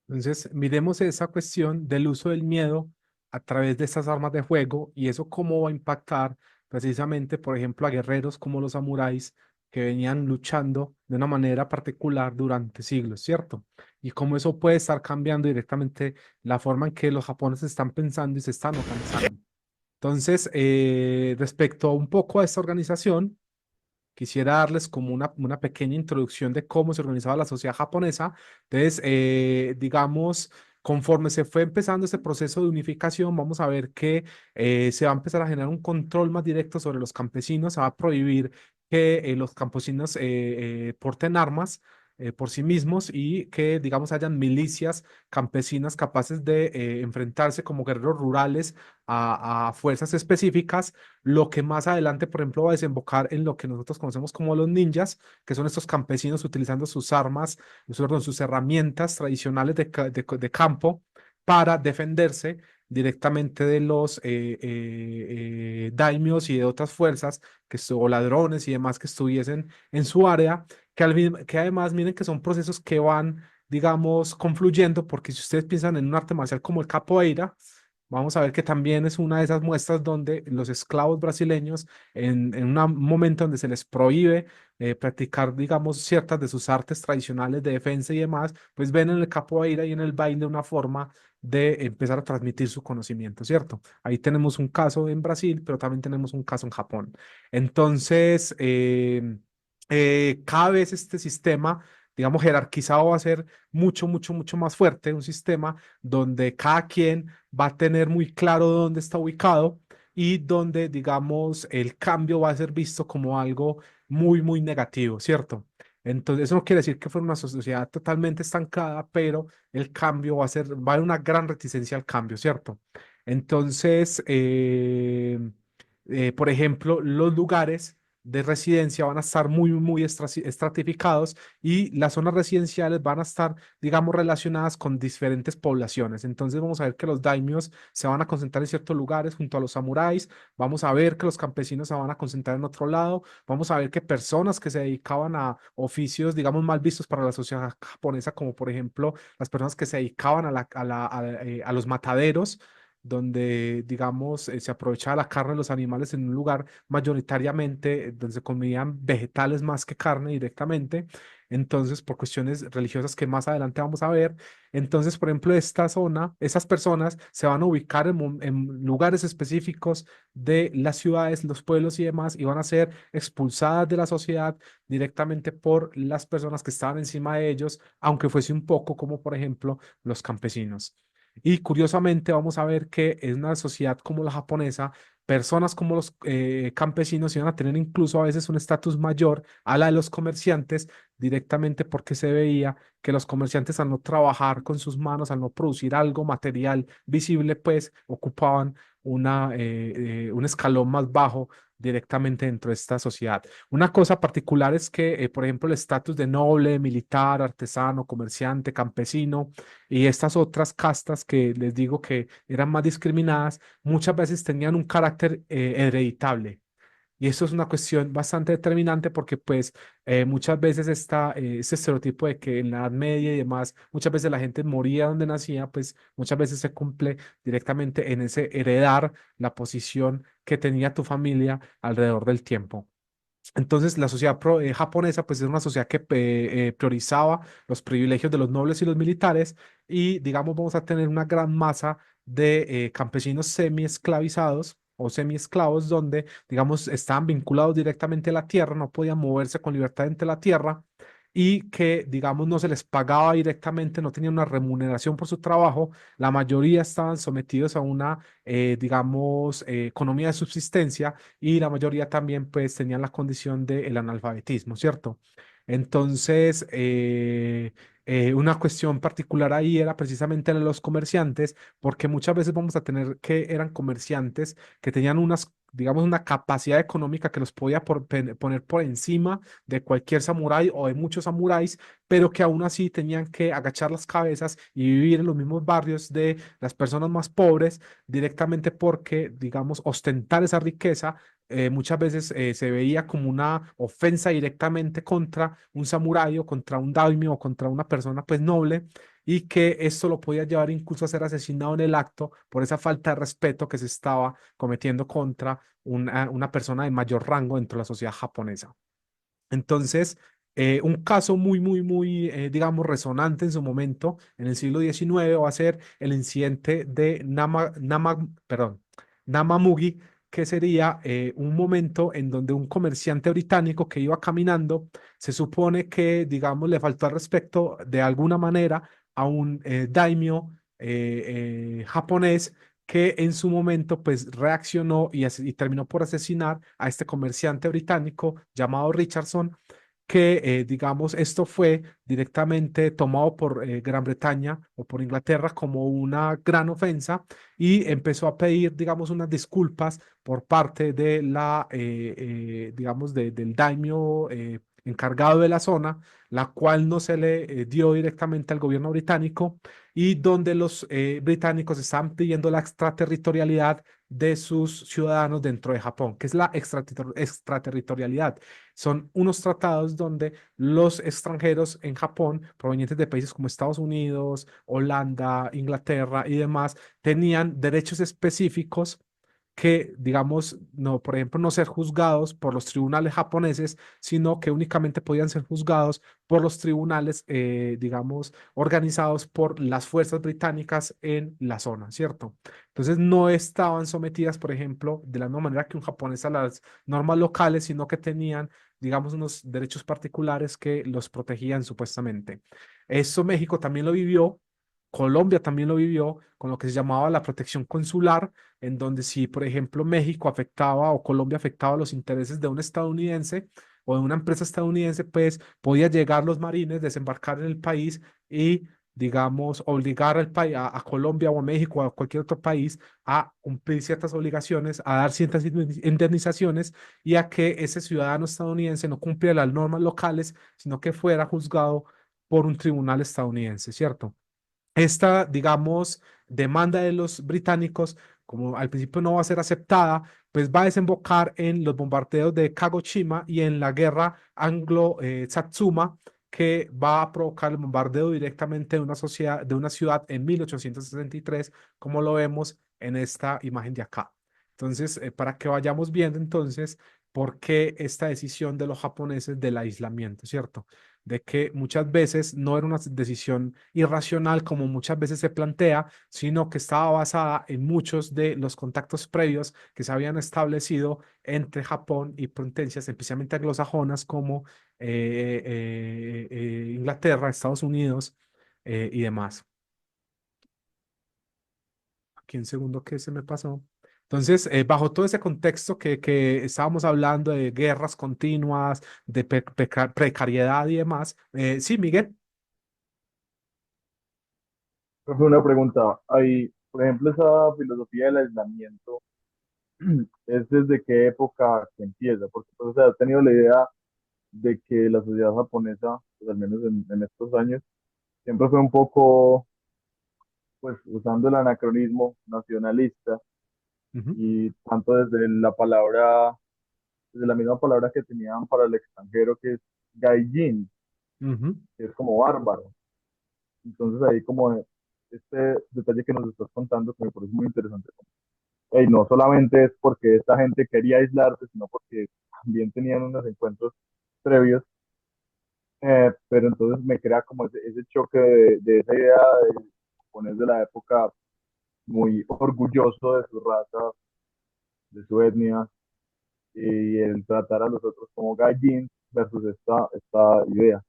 A: Entonces, miremos esa cuestión del uso del miedo a través de estas armas de fuego y eso cómo va a impactar precisamente, por ejemplo, a guerreros como los samuráis que venían luchando de una manera particular durante siglos, ¿cierto? Y cómo eso puede estar cambiando directamente la forma en que los japoneses están pensando y se están organizando. Entonces, respecto un poco a esta organización, quisiera darles como una pequeña introducción de cómo se organizaba la sociedad japonesa. Entonces, digamos, conforme se fue empezando este proceso de unificación, vamos a ver que se va a empezar a generar un control más directo sobre los campesinos, se va a prohibir que los campesinos porten armas por sí mismos y que, digamos, hayan milicias campesinas capaces de enfrentarse como guerreros rurales a fuerzas específicas, lo que más adelante, por ejemplo, va a desembocar en lo que nosotros conocemos como los ninjas, que son estos campesinos utilizando sus armas, perdón, sus herramientas tradicionales de campo para defenderse directamente de los daimios y de otras fuerzas o ladrones y demás que estuviesen en su área, que además miren que son procesos que van, digamos, confluyendo, porque si ustedes piensan en un arte marcial como el capoeira, vamos a ver que también es una de esas muestras donde los esclavos brasileños, en un momento donde se les prohíbe practicar, digamos, ciertas de sus artes tradicionales de defensa y demás, pues ven en el capoeira y en el baile una forma de empezar a transmitir su conocimiento, ¿cierto? Ahí tenemos un caso en Brasil, pero también tenemos un caso en Japón. Entonces, cada vez este sistema, digamos, jerarquizado va a ser mucho, mucho, mucho más fuerte, un sistema donde cada quien va a tener muy claro dónde está ubicado y donde, digamos, el cambio va a ser visto como algo muy, muy negativo, ¿cierto? Entonces, eso no quiere decir que fuera una sociedad totalmente estancada, pero el cambio va a haber una gran reticencia al cambio, ¿cierto? Entonces, por ejemplo, los lugares de residencia van a estar muy, muy estratificados y las zonas residenciales van a estar, digamos, relacionadas con diferentes poblaciones. Entonces vamos a ver que los daimios se van a concentrar en ciertos lugares junto a los samuráis, vamos a ver que los campesinos se van a concentrar en otro lado, vamos a ver que personas que se dedicaban a oficios, digamos, mal vistos para la sociedad japonesa, como por ejemplo las personas que se dedicaban a los mataderos, donde, digamos, se aprovechaba la carne de los animales en un lugar mayoritariamente donde se comían vegetales más que carne directamente. Entonces, por cuestiones religiosas que más adelante vamos a ver, entonces, por ejemplo, esta zona, esas personas se van a ubicar en lugares específicos de las ciudades, los pueblos y demás, y van a ser expulsadas de la sociedad directamente por las personas que estaban encima de ellos, aunque fuese un poco como, por ejemplo, los campesinos. Y curiosamente vamos a ver que en una sociedad como la japonesa, personas como los campesinos iban a tener incluso a veces un estatus mayor a la de los comerciantes, directamente porque se veía que los comerciantes al no trabajar con sus manos, al no producir algo material visible, pues ocupaban un escalón más bajo directamente dentro de esta sociedad. Una cosa particular es que, por ejemplo, el estatus de noble, militar, artesano, comerciante, campesino y estas otras castas que les digo que eran más discriminadas, muchas veces tenían un carácter hereditable. Y eso es una cuestión bastante determinante porque pues muchas veces ese estereotipo de que en la Edad Media y demás, muchas veces la gente moría donde nacía, pues muchas veces se cumple directamente en ese heredar la posición que tenía tu familia alrededor del tiempo. Entonces, la sociedad japonesa, pues es una sociedad que priorizaba los privilegios de los nobles y los militares y, digamos, vamos a tener una gran masa de campesinos semi-esclavizados o semi-esclavos donde, digamos, estaban vinculados directamente a la tierra, no podían moverse con libertad entre la tierra y que, digamos, no se les pagaba directamente, no tenían una remuneración por su trabajo. La mayoría estaban sometidos a una, digamos, economía de subsistencia y la mayoría también pues tenían la condición del analfabetismo, ¿cierto? Entonces, una cuestión particular ahí era precisamente la de los comerciantes, porque muchas veces vamos a tener que eran comerciantes que tenían unas, digamos, una capacidad económica que los podía poner por encima de cualquier samurái o de muchos samuráis, pero que aún así tenían que agachar las cabezas y vivir en los mismos barrios de las personas más pobres directamente porque, digamos, ostentar esa riqueza muchas veces se veía como una ofensa directamente contra un samurái o contra un daimyo o contra una persona pues noble y que esto lo podía llevar incluso a ser asesinado en el acto por esa falta de respeto que se estaba cometiendo contra una persona de mayor rango dentro de la sociedad japonesa. Entonces, un caso muy, muy, muy, digamos, resonante en su momento, en el siglo XIX, va a ser el incidente de perdón, Namamugi, que sería un momento en donde un comerciante británico que iba caminando, se supone que, digamos, le faltó al respecto de alguna manera a un daimyo japonés que en su momento pues reaccionó y terminó por asesinar a este comerciante británico llamado Richardson, que digamos esto fue directamente tomado por Gran Bretaña o por Inglaterra como una gran ofensa y empezó a pedir digamos unas disculpas por parte de digamos del daimyo encargado de la zona, la cual no se le dio directamente al gobierno británico y donde los británicos estaban pidiendo la extraterritorialidad de sus ciudadanos dentro de Japón. ¿Qué es la extraterritorialidad? Son unos tratados donde los extranjeros en Japón, provenientes de países como Estados Unidos, Holanda, Inglaterra y demás, tenían derechos específicos que, digamos, no, por ejemplo, no ser juzgados por los tribunales japoneses, sino que únicamente podían ser juzgados por los tribunales, digamos, organizados por las fuerzas británicas en la zona, ¿cierto? Entonces no estaban sometidas, por ejemplo, de la misma manera que un japonés a las normas locales, sino que tenían, digamos, unos derechos particulares que los protegían supuestamente. Eso México también lo vivió. Colombia también lo vivió con lo que se llamaba la protección consular, en donde si, por ejemplo, México afectaba o Colombia afectaba los intereses de un estadounidense o de una empresa estadounidense, pues podía llegar los marines, desembarcar en el país y digamos, obligar al país, a Colombia o a México o a cualquier otro país a cumplir ciertas obligaciones, a dar ciertas indemnizaciones y a que ese ciudadano estadounidense no cumpliera las normas locales, sino que fuera juzgado por un tribunal estadounidense, ¿cierto? Esta, digamos, demanda de los británicos, como al principio no va a ser aceptada, pues va a desembocar en los bombardeos de Kagoshima y en la guerra anglo-Satsuma, que va a provocar el bombardeo directamente de una sociedad, de una ciudad en 1863, como lo vemos en esta imagen de acá. Entonces, para que vayamos viendo entonces por qué esta decisión de los japoneses del aislamiento, ¿cierto? De que muchas veces no era una decisión irracional como muchas veces se plantea, sino que estaba basada en muchos de los contactos previos que se habían establecido entre Japón y potencias, especialmente anglosajonas como Inglaterra, Estados Unidos y demás. Aquí un segundo que se me pasó. Entonces, bajo todo ese contexto que estábamos hablando de guerras continuas, de precariedad y demás, sí, Miguel.
B: Profe, una pregunta. Hay, por ejemplo, esa filosofía del aislamiento, ¿es desde qué época que empieza? Porque, pues, o sea, he tenido la idea de que la sociedad japonesa, pues, al menos en estos años, siempre fue un poco, pues, usando el anacronismo nacionalista
A: Ujú,
B: y tanto desde la palabra, desde la misma palabra que tenían para el extranjero, que es gaijin,
A: ujú.
B: que es como bárbaro. Entonces ahí como este detalle que nos estás contando que me parece muy interesante. Y no solamente es porque esta gente quería aislarse, sino porque también tenían unos encuentros previos, pero entonces me crea como ese choque de esa idea de poner de la época muy orgulloso de su raza, de su etnia, y el tratar a los otros como gaijin versus esta idea.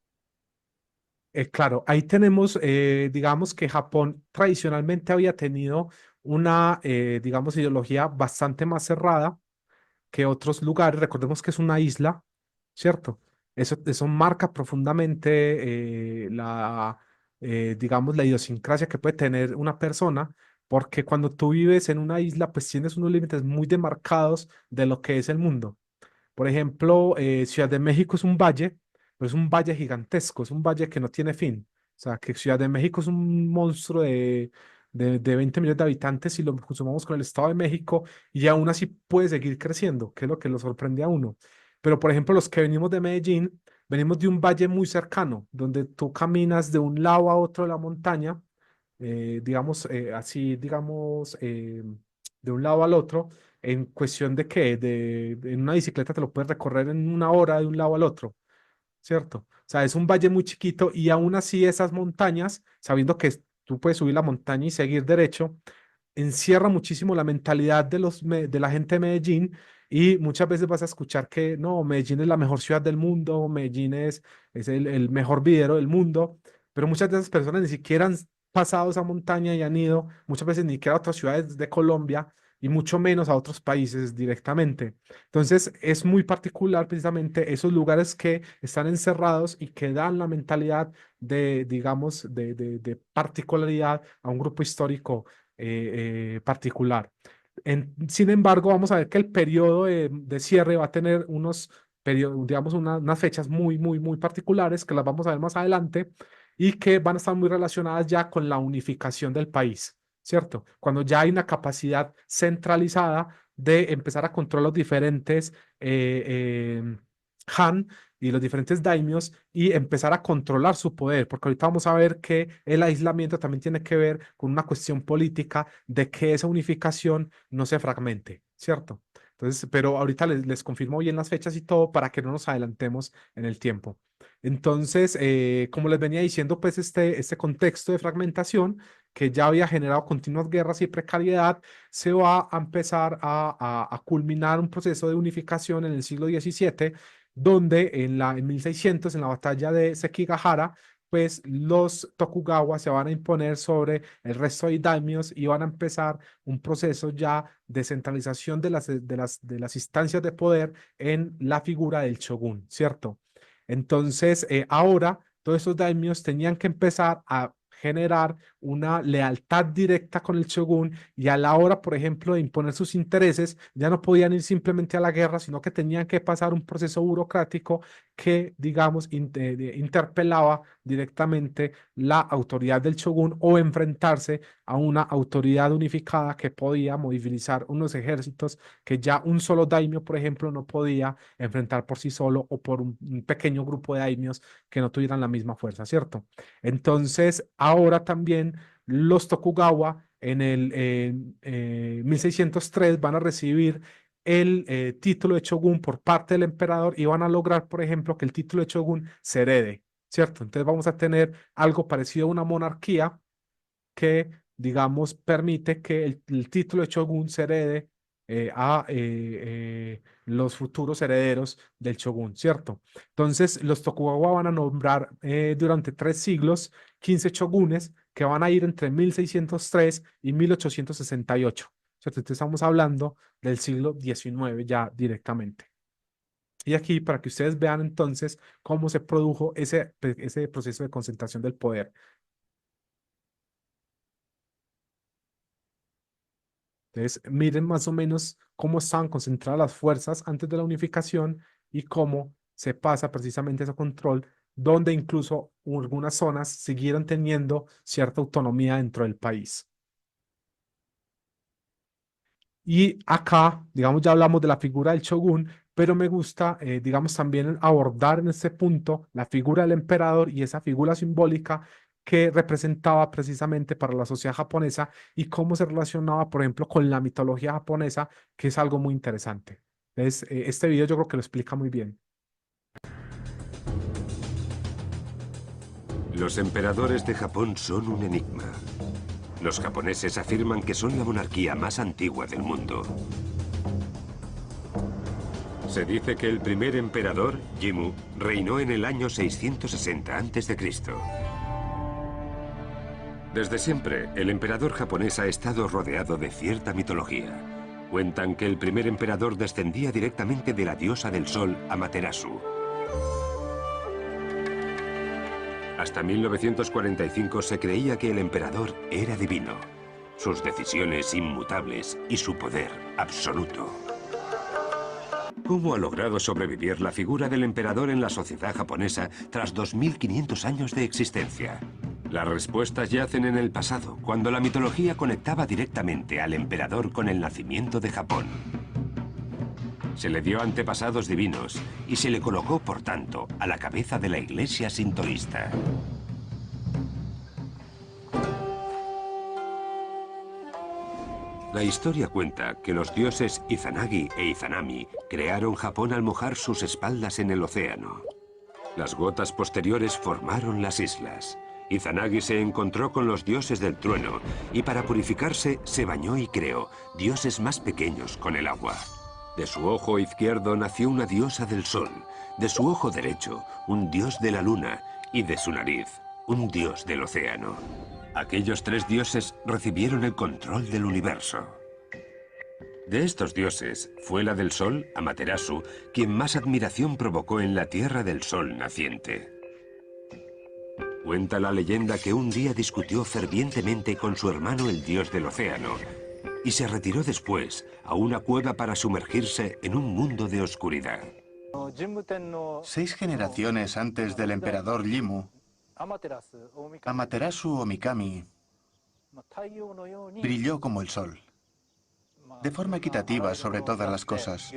A: Claro, ahí tenemos, digamos que Japón tradicionalmente había tenido una, digamos, ideología bastante más cerrada que otros lugares. Recordemos que es una isla, ¿cierto? Eso marca profundamente digamos, la idiosincrasia que puede tener una persona, porque cuando tú vives en una isla, pues tienes unos límites muy demarcados de lo que es el mundo. Por ejemplo, Ciudad de México es un valle, pero es un valle gigantesco, es un valle que no tiene fin. O sea, que Ciudad de México es un monstruo de 20 millones de habitantes y lo sumamos con el Estado de México y aún así puede seguir creciendo, que es lo que lo sorprende a uno. Pero, por ejemplo, los que venimos de Medellín, venimos de un valle muy cercano, donde tú caminas de un lado a otro de la montaña, digamos, así, digamos, de un lado al otro en cuestión de que en una bicicleta te lo puedes recorrer en una hora de un lado al otro, ¿cierto? O sea, es un valle muy chiquito y aún así esas montañas, sabiendo que tú puedes subir la montaña y seguir derecho, encierra muchísimo la mentalidad de la gente de Medellín y muchas veces vas a escuchar que no, Medellín es la mejor ciudad del mundo, Medellín es el mejor videro del mundo, pero muchas de esas personas ni siquiera han pasado esa montaña y han ido muchas veces ni siquiera a otras ciudades de Colombia y mucho menos a otros países directamente. Entonces es muy particular precisamente esos lugares que están encerrados y que dan la mentalidad de, digamos, de particularidad a un grupo histórico particular. Sin embargo, vamos a ver que el periodo de cierre va a tener unos periodos, digamos, unas fechas muy, muy, muy particulares que las vamos a ver más adelante y que van a estar muy relacionadas ya con la unificación del país, ¿cierto? Cuando ya hay una capacidad centralizada de empezar a controlar los diferentes Han y los diferentes daimios y empezar a controlar su poder, porque ahorita vamos a ver que el aislamiento también tiene que ver con una cuestión política de que esa unificación no se fragmente, ¿cierto? Entonces, pero ahorita les confirmo bien las fechas y todo para que no nos adelantemos en el tiempo. Entonces, como les venía diciendo, pues este contexto de fragmentación que ya había generado continuas guerras y precariedad, se va a empezar a culminar un proceso de unificación en el siglo XVII donde en 1600, en la batalla de Sekigahara, pues los Tokugawa se van a imponer sobre el resto de daimios y van a empezar un proceso ya de centralización de las instancias de poder en la figura del shogun, ¿cierto? Entonces, ahora todos estos daimios tenían que empezar a generar una lealtad directa con el shogun y a la hora, por ejemplo, de imponer sus intereses, ya no podían ir simplemente a la guerra, sino que tenían que pasar un proceso burocrático que, digamos, interpelaba directamente la autoridad del shogun o enfrentarse a una autoridad unificada que podía movilizar unos ejércitos que ya un solo daimyo, por ejemplo, no podía enfrentar por sí solo o por un pequeño grupo de daimios que no tuvieran la misma fuerza, ¿cierto? Entonces, ahora también los Tokugawa en el 1603 van a recibir el título de shogun por parte del emperador y van a lograr, por ejemplo, que el título de shogun se herede, ¿cierto? Entonces vamos a tener algo parecido a una monarquía que, digamos, permite que el título de shogun se herede a los futuros herederos del shogun, ¿cierto? Entonces, los Tokugawa van a nombrar durante 3 siglos 15 shogunes que van a ir entre 1603 y 1868, ¿cierto? Entonces, estamos hablando del siglo XIX ya directamente. Y aquí, para que ustedes vean entonces cómo se produjo ese proceso de concentración del poder. Entonces, miren más o menos cómo estaban concentradas las fuerzas antes de la unificación y cómo se pasa precisamente ese control, donde incluso algunas zonas siguieron teniendo cierta autonomía dentro del país. Y acá, digamos, ya hablamos de la figura del shogun, pero me gusta, digamos, también abordar en este punto la figura del emperador y esa figura simbólica que representaba precisamente para la sociedad japonesa y cómo se relacionaba, por ejemplo, con la mitología japonesa, que es algo muy interesante. Entonces, este video yo creo que lo explica muy bien.
G: Los emperadores de Japón son un enigma. Los japoneses afirman que son la monarquía más antigua del mundo. Se dice que el primer emperador, Jimmu, reinó en el año 660 a.C. Desde siempre, el emperador japonés ha estado rodeado de cierta mitología. Cuentan que el primer emperador descendía directamente de la diosa del sol, Amaterasu. Hasta 1945 se creía que el emperador era divino, sus decisiones inmutables y su poder absoluto. ¿Cómo ha logrado sobrevivir la figura del emperador en la sociedad japonesa tras 2500 años de existencia? Las respuestas yacen en el pasado, cuando la mitología conectaba directamente al emperador con el nacimiento de Japón. Se le dio antepasados divinos y se le colocó, por tanto, a la cabeza de la iglesia sintoísta. La historia cuenta que los dioses Izanagi e Izanami crearon Japón al mojar sus espaldas en el océano. Las gotas posteriores formaron las islas. Izanagi se encontró con los dioses del trueno y para purificarse se bañó y creó dioses más pequeños con el agua. De su ojo izquierdo nació una diosa del sol, de su ojo derecho un dios de la luna y de su nariz un dios del océano. Aquellos 3 dioses recibieron el control del universo. De estos dioses, fue la del sol, Amaterasu, quien más admiración provocó en la tierra del sol naciente. Cuenta la leyenda que un día discutió fervientemente con su hermano el dios del océano y se retiró después a una cueva para sumergirse en un mundo de oscuridad.
H: 6 generaciones antes del emperador Jimmu, Amaterasu o Mikami brilló como el sol, de forma equitativa sobre todas las cosas.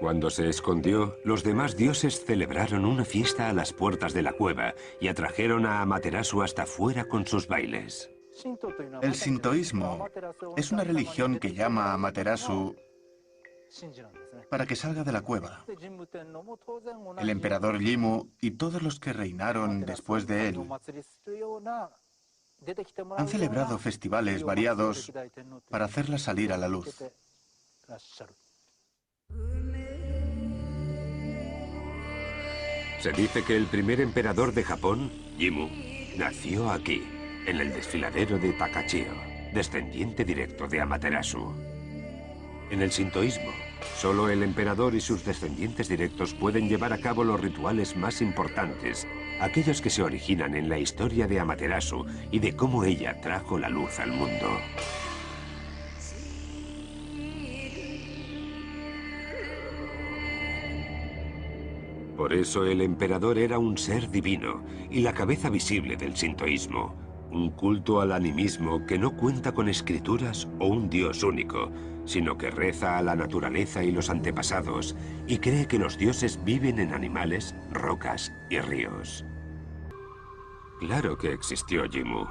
G: Cuando se escondió, los demás dioses celebraron una fiesta a las puertas de la cueva y atrajeron a Amaterasu hasta fuera con sus bailes.
H: El sintoísmo es una religión que llama a Amaterasu para que salga de la cueva. El emperador Jimmu y todos los que reinaron después de él han celebrado festivales variados para hacerla salir a la luz.
G: Se dice que el primer emperador de Japón, Jimmu, nació aquí, en el desfiladero de Takachio, descendiente directo de Amaterasu. En el sintoísmo, solo el emperador y sus descendientes directos pueden llevar a cabo los rituales más importantes aquellos que se originan en la historia de Amaterasu y de cómo ella trajo la luz al mundo. Por eso el emperador era un ser divino y la cabeza visible del sintoísmo, un culto al animismo que no cuenta con escrituras o un dios único, sino que reza a la naturaleza y los antepasados y cree que los dioses viven en animales, rocas y ríos. Claro que existió Jimmu,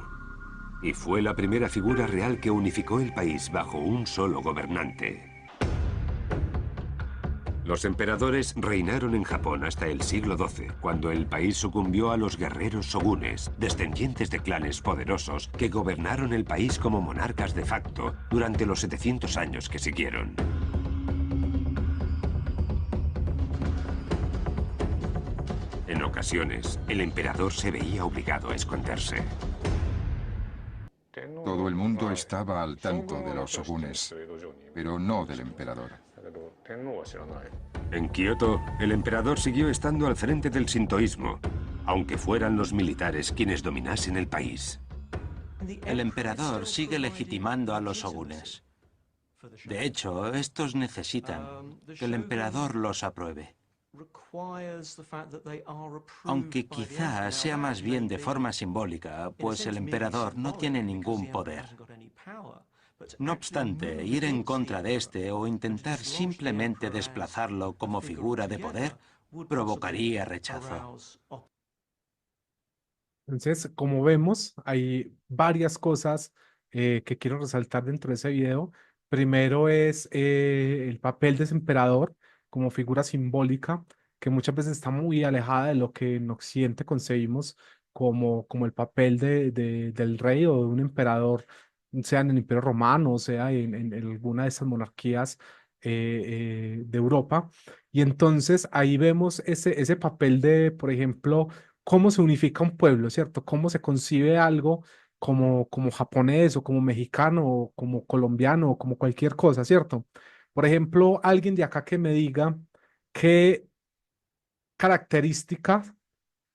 G: y fue la primera figura real que unificó el país bajo un solo gobernante. Los emperadores reinaron en Japón hasta el siglo XII, cuando el país sucumbió a los guerreros shogunes, descendientes de clanes poderosos que gobernaron el país como monarcas de facto durante los 700 años que siguieron. En ocasiones, el emperador se veía obligado a esconderse.
I: Todo el mundo estaba al tanto de los shogunes, pero no del emperador.
G: En Kioto, el emperador siguió estando al frente del sintoísmo, aunque fueran los militares quienes dominasen el país.
J: El emperador sigue legitimando a los shogunes. De hecho, estos necesitan que el emperador los apruebe. Aunque quizá sea más bien de forma simbólica, pues el emperador no tiene ningún poder. No obstante, ir en contra de este o intentar simplemente desplazarlo como figura de poder provocaría rechazo.
A: Entonces, como vemos, hay varias cosas que quiero resaltar dentro de ese video. Primero es el papel de ese emperador como figura simbólica, que muchas veces está muy alejada de lo que en Occidente concebimos como el papel del rey o de un emperador, sea en el Imperio Romano, o sea en alguna de esas monarquías de Europa. Y entonces ahí vemos ese papel de, por ejemplo, cómo se unifica un pueblo, ¿cierto? Cómo se concibe algo como japonés o como mexicano o como colombiano o como cualquier cosa, ¿cierto? Por ejemplo, alguien de acá que me diga qué característica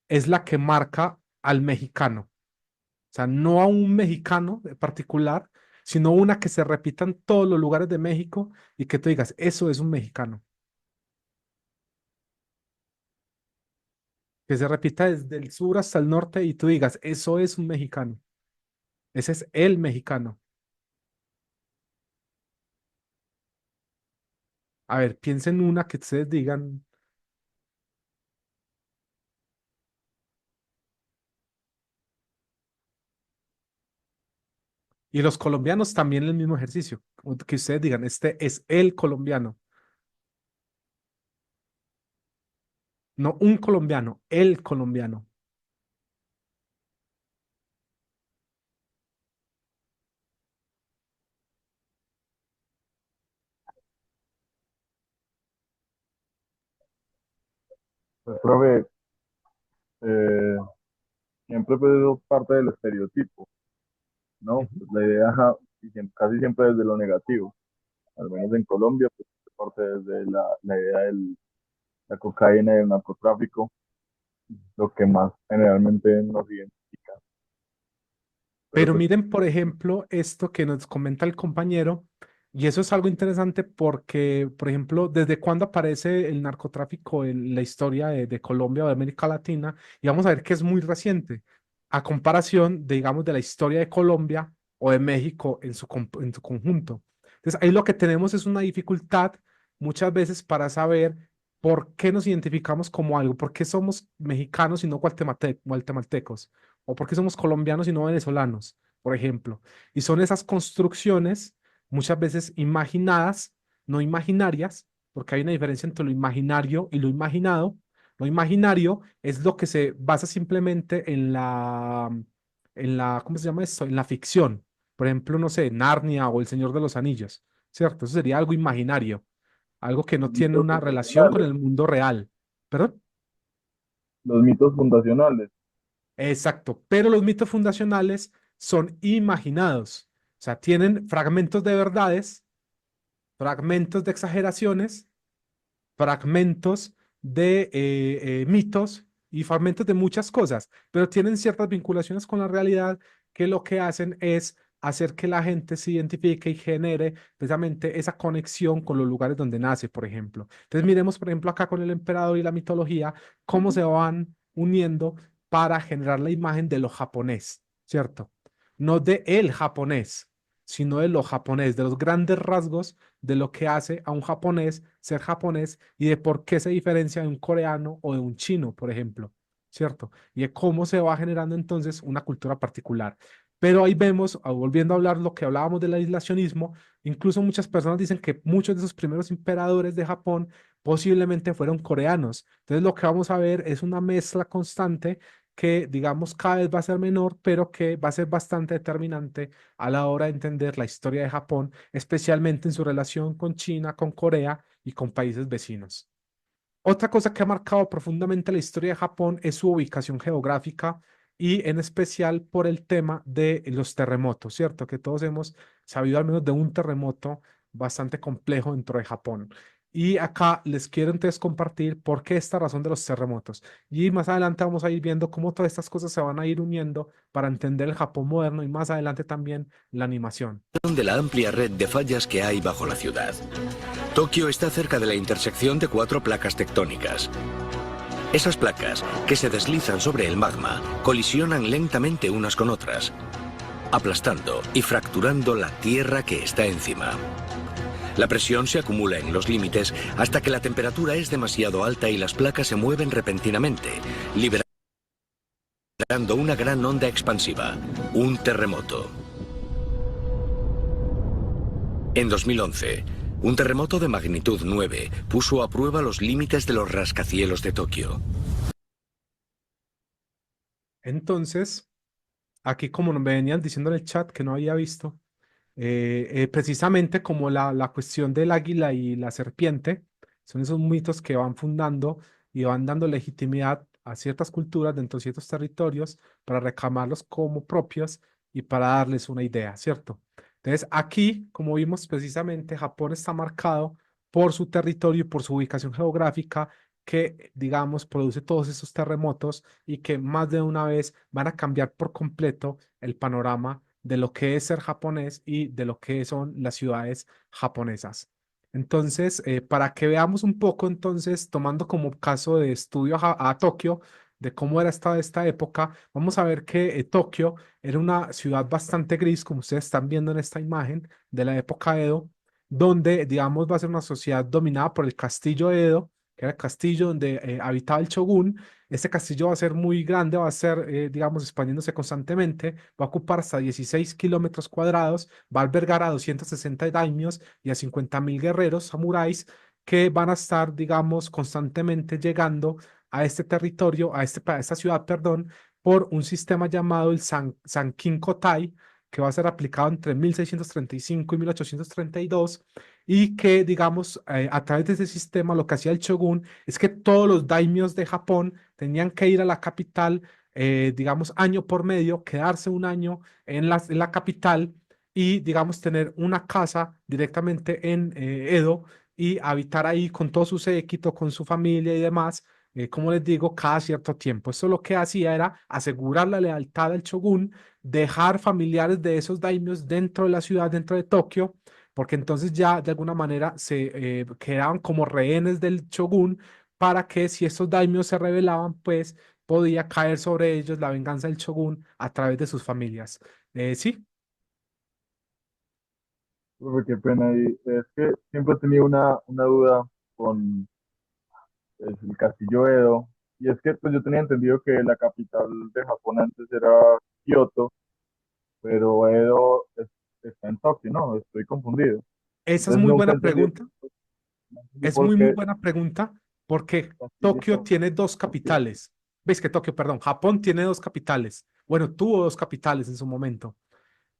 A: es la que marca al mexicano. O sea, no a un mexicano en particular, sino una que se repita en todos los lugares de México y que tú digas, eso es un mexicano. Que se repita desde el sur hasta el norte y tú digas, eso es un mexicano. Ese es el mexicano. A ver, piensen una que ustedes digan. Y los colombianos también el mismo ejercicio. Como que ustedes digan, este es el colombiano. No un colombiano, el colombiano.
B: Pues, profe, eh, siempre pues eso parte del estereotipo, ¿no?
A: Ujú.
B: Pues la idea, ajá, y casi siempre desde lo negativo, al menos en Colombia, pues parte desde la idea de la cocaína y el narcotráfico, lo que más generalmente nos identifica. Pero
A: Pero
B: pues,
A: miren, por ejemplo, esto que nos comenta el compañero, y eso es algo interesante porque, por ejemplo, desde cuándo aparece el narcotráfico en la historia de Colombia o de América Latina, y vamos a ver que es muy reciente, a comparación, digamos, de la historia de Colombia o de México en su conjunto. Entonces, ahí lo que tenemos es una dificultad muchas veces para saber por qué nos identificamos como algo, por qué somos mexicanos y no guatemaltecos o por qué somos colombianos y no venezolanos, por ejemplo. Y son esas construcciones muchas veces imaginadas, no imaginarias, porque hay una diferencia entre lo imaginario y lo imaginado. Lo imaginario es lo que se basa simplemente ¿cómo se llama esto? En la ficción. Por ejemplo, no sé, Narnia o El Señor de los Anillos, ¿cierto? Eso sería algo imaginario, algo que no
B: los
A: tiene
B: mitos
A: una relación con
B: fundacionales,
A: el mundo real. ¿Perdón?
B: los mitos fundacionales,
A: Exacto, pero los mitos fundacionales son imaginados, o sea, tienen fragmentos de verdades, fragmentos de exageraciones, fragmentos de mitos y fragmentos de muchas cosas, pero tienen ciertas vinculaciones con la realidad que lo que hacen es hacer que la gente se identifique y genere precisamente esa conexión con los lugares donde nace, por ejemplo. Entonces miremos, por ejemplo, acá con el emperador y la mitología, cómo se van uniendo para generar la imagen de lo japonés, ¿cierto? No de el japonés, sino de lo japonés, de los grandes rasgos de lo que hace a un japonés ser japonés y de por qué se diferencia de un coreano o de un chino, por ejemplo, ¿cierto? Y de cómo se va generando entonces una cultura particular. Pero ahí vemos, volviendo a hablar lo que hablábamos del aislacionismo, incluso muchas personas dicen que muchos de esos primeros emperadores de Japón posiblemente fueron coreanos. Entonces lo que vamos a ver es una mezcla constante que, digamos, cada vez va a ser menor, pero que va a ser bastante determinante a la hora de entender la historia de Japón, especialmente en su relación con China, con Corea y con países vecinos. Otra cosa que ha marcado profundamente la historia de Japón es su ubicación geográfica y en especial por el tema de los terremotos, ¿cierto? Que todos hemos sabido al menos de un terremoto bastante complejo dentro de Japón. Y acá les quiero entonces compartir por qué esta razón de los terremotos. Y más adelante vamos a ir viendo cómo todas estas cosas se van a ir uniendo para entender el Japón moderno y más adelante también la animación.
K: De la amplia red de fallas que hay bajo la ciudad. Tokio está cerca de la intersección de 4 placas tectónicas. Esas placas, que se deslizan sobre el magma, colisionan lentamente unas con otras, aplastando y fracturando la tierra que está encima. La presión se acumula en los límites hasta que la temperatura es demasiado alta y las placas se mueven repentinamente, liberando una gran onda expansiva, un terremoto. En 2011, un terremoto de magnitud 9 puso a prueba los límites de los rascacielos de Tokio.
A: Entonces, aquí como me venían diciendo en el chat que no había visto, precisamente como la cuestión del águila y la serpiente, son esos mitos que van fundando y van dando legitimidad a ciertas culturas dentro de ciertos territorios para reclamarlos como propios y para darles una idea, ¿cierto? Entonces, aquí, como vimos precisamente, Japón está marcado por su territorio y por su ubicación geográfica que, digamos, produce todos esos terremotos y que más de una vez van a cambiar por completo el panorama de lo que es ser japonés y de lo que son las ciudades japonesas. Entonces, para que veamos un poco, entonces, tomando como caso de estudio a Tokio, de cómo era esta época, vamos a ver que Tokio era una ciudad bastante gris, como ustedes están viendo en esta imagen de la época Edo, donde, digamos, va a ser una sociedad dominada por el castillo Edo, que era el castillo donde habitaba el shogun. Este castillo va a ser muy grande, va a ser, digamos, expandiéndose constantemente, va a ocupar hasta 16 kilómetros cuadrados, va a albergar a 260 daimios y a 50.000 guerreros samuráis que van a estar, digamos, constantemente llegando a este territorio, a esta ciudad, perdón, por un sistema llamado el Sankin Kotai, que va a ser aplicado entre 1635 y 1832 y que, digamos, a través de ese sistema lo que hacía el shogun es que todos los daimios de Japón tenían que ir a la capital, digamos, año por medio, quedarse un año en la capital y, digamos, tener una casa directamente en Edo y habitar ahí con todo su séquito, con su familia y demás, como les digo, cada cierto tiempo. Eso lo que hacía era asegurar la lealtad del shogun, dejar familiares de esos daimios dentro de la ciudad, dentro de Tokio, porque entonces ya de alguna manera se quedaban como rehenes del shogun para que si estos daimios se rebelaban, pues podía caer sobre ellos la venganza del shogun a través de sus familias. Sí,
B: Profe, qué pena. Y es que siempre he tenido una duda con pues, el castillo Edo. Y es que pues yo tenía entendido que la capital de Japón antes era Kioto, pero está en Tokio, ¿no? Estoy confundido.
A: esa es
B: Entonces
A: muy
B: nunca
A: buena
B: entendí,
A: pregunta.
B: no entendí
A: Es
B: por
A: muy,
B: qué
A: muy
B: el
A: buena pregunta porque
B: castillo está
A: Tokio tiene dos
B: en Tokio.
A: capitales. ¿Veis que Tokio, perdón, Japón tiene dos capitales? Bueno, tuvo dos capitales en su momento.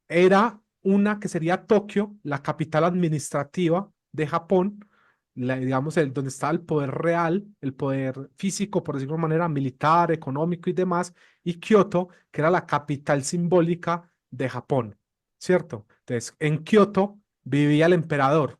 A: Era una que sería Tokio, la capital administrativa de Japón, digamos, donde está el poder real, el poder físico, por decirlo de una manera, militar, económico y demás, y Kioto, que era la capital simbólica de Japón, ¿cierto? Entonces, en Kioto vivía el emperador,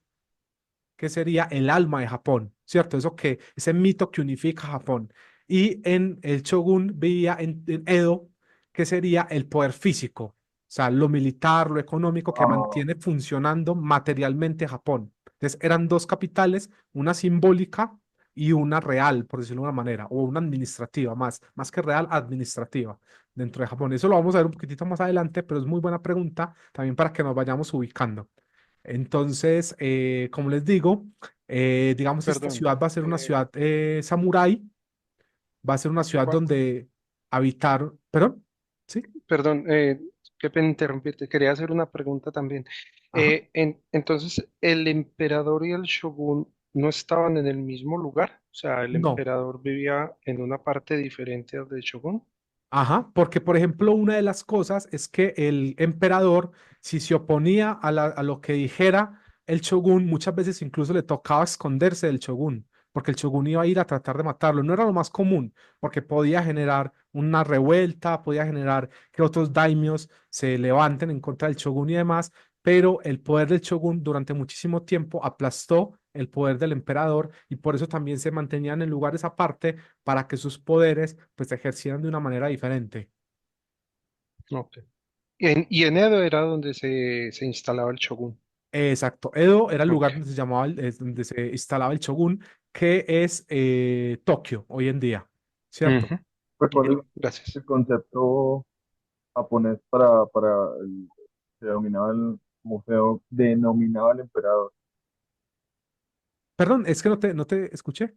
A: que sería el alma de Japón, ¿cierto? Ese mito que unifica Japón. y en el shogun vivía en Edo, que sería el poder físico, o sea, lo militar, lo económico que
B: Ah,
A: mantiene funcionando materialmente Japón. Entonces eran dos capitales, una simbólica y una real, por decirlo de una manera, o una administrativa, más que real, administrativa dentro de Japón. Eso lo vamos a ver un poquitito más adelante, pero es muy buena pregunta también para que nos vayamos ubicando. Entonces, como les digo, digamos, esta
E: Perdón,
A: ciudad va a ser una ciudad samurái, va a ser una ciudad
E: ¿cuál?
A: donde habitar, perdón, ¿sí?
E: Perdón, qué pena interrumpirte. Quería hacer una pregunta también.
A: Ajá.
E: Entonces, ¿el emperador y el shogun no estaban en el mismo lugar? O sea, ¿el
A: No,
E: emperador vivía en una parte diferente al del shogun?
A: ajá, porque por ejemplo, una de las cosas es que el emperador, si se oponía a lo que dijera el shogun, muchas veces incluso le tocaba esconderse del shogun, porque el shogun iba a ir a tratar de matarlo. No era lo más común, porque podía generar una revuelta, podía generar que otros daimios se levanten en contra del shogun y demás, pero el poder del shogun durante muchísimo tiempo aplastó el poder del emperador y por eso también se mantenían en lugares aparte para que sus poderes pues se ejercieran de una manera diferente.
E: Ok. Y en Edo era donde se instalaba el shogun.
A: Exacto. Edo era el
E: Ok.
A: lugar donde se llamaba, donde se instalaba el shogun, que es Tokio hoy en día, ¿cierto?
E: Ujú.
B: ¿cuál es
E: Bien, gracias.
B: el concepto japonés para el, se denominaba el museo, denominaba el emperador?
A: Perdón, es que no te escuché.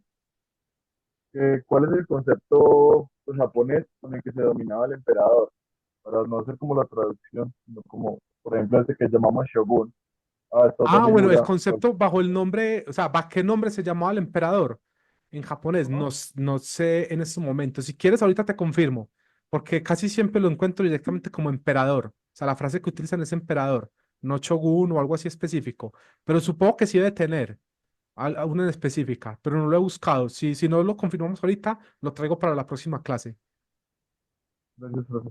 B: ¿Cuál es el concepto pues, japonés con el que se dominaba el emperador? Para no hacer como la traducción, sino como, por ejemplo, este que llamamos Shogun. Ah, esta otra
A: Ah, bueno, el
B: figura.
A: concepto bajo el nombre, o sea, ¿bajo qué nombre se llamaba el emperador en japonés? No,
B: Ajá.
A: no sé en estos momentos. Si quieres, ahorita te confirmo, porque casi siempre lo encuentro directamente como emperador. O sea, la frase que utilizan es emperador, no shogun o algo así específico. Pero supongo que sí debe tener una en específica, pero no lo he buscado. Si no lo confirmamos ahorita, lo traigo para la próxima clase.
B: Gracias, profe.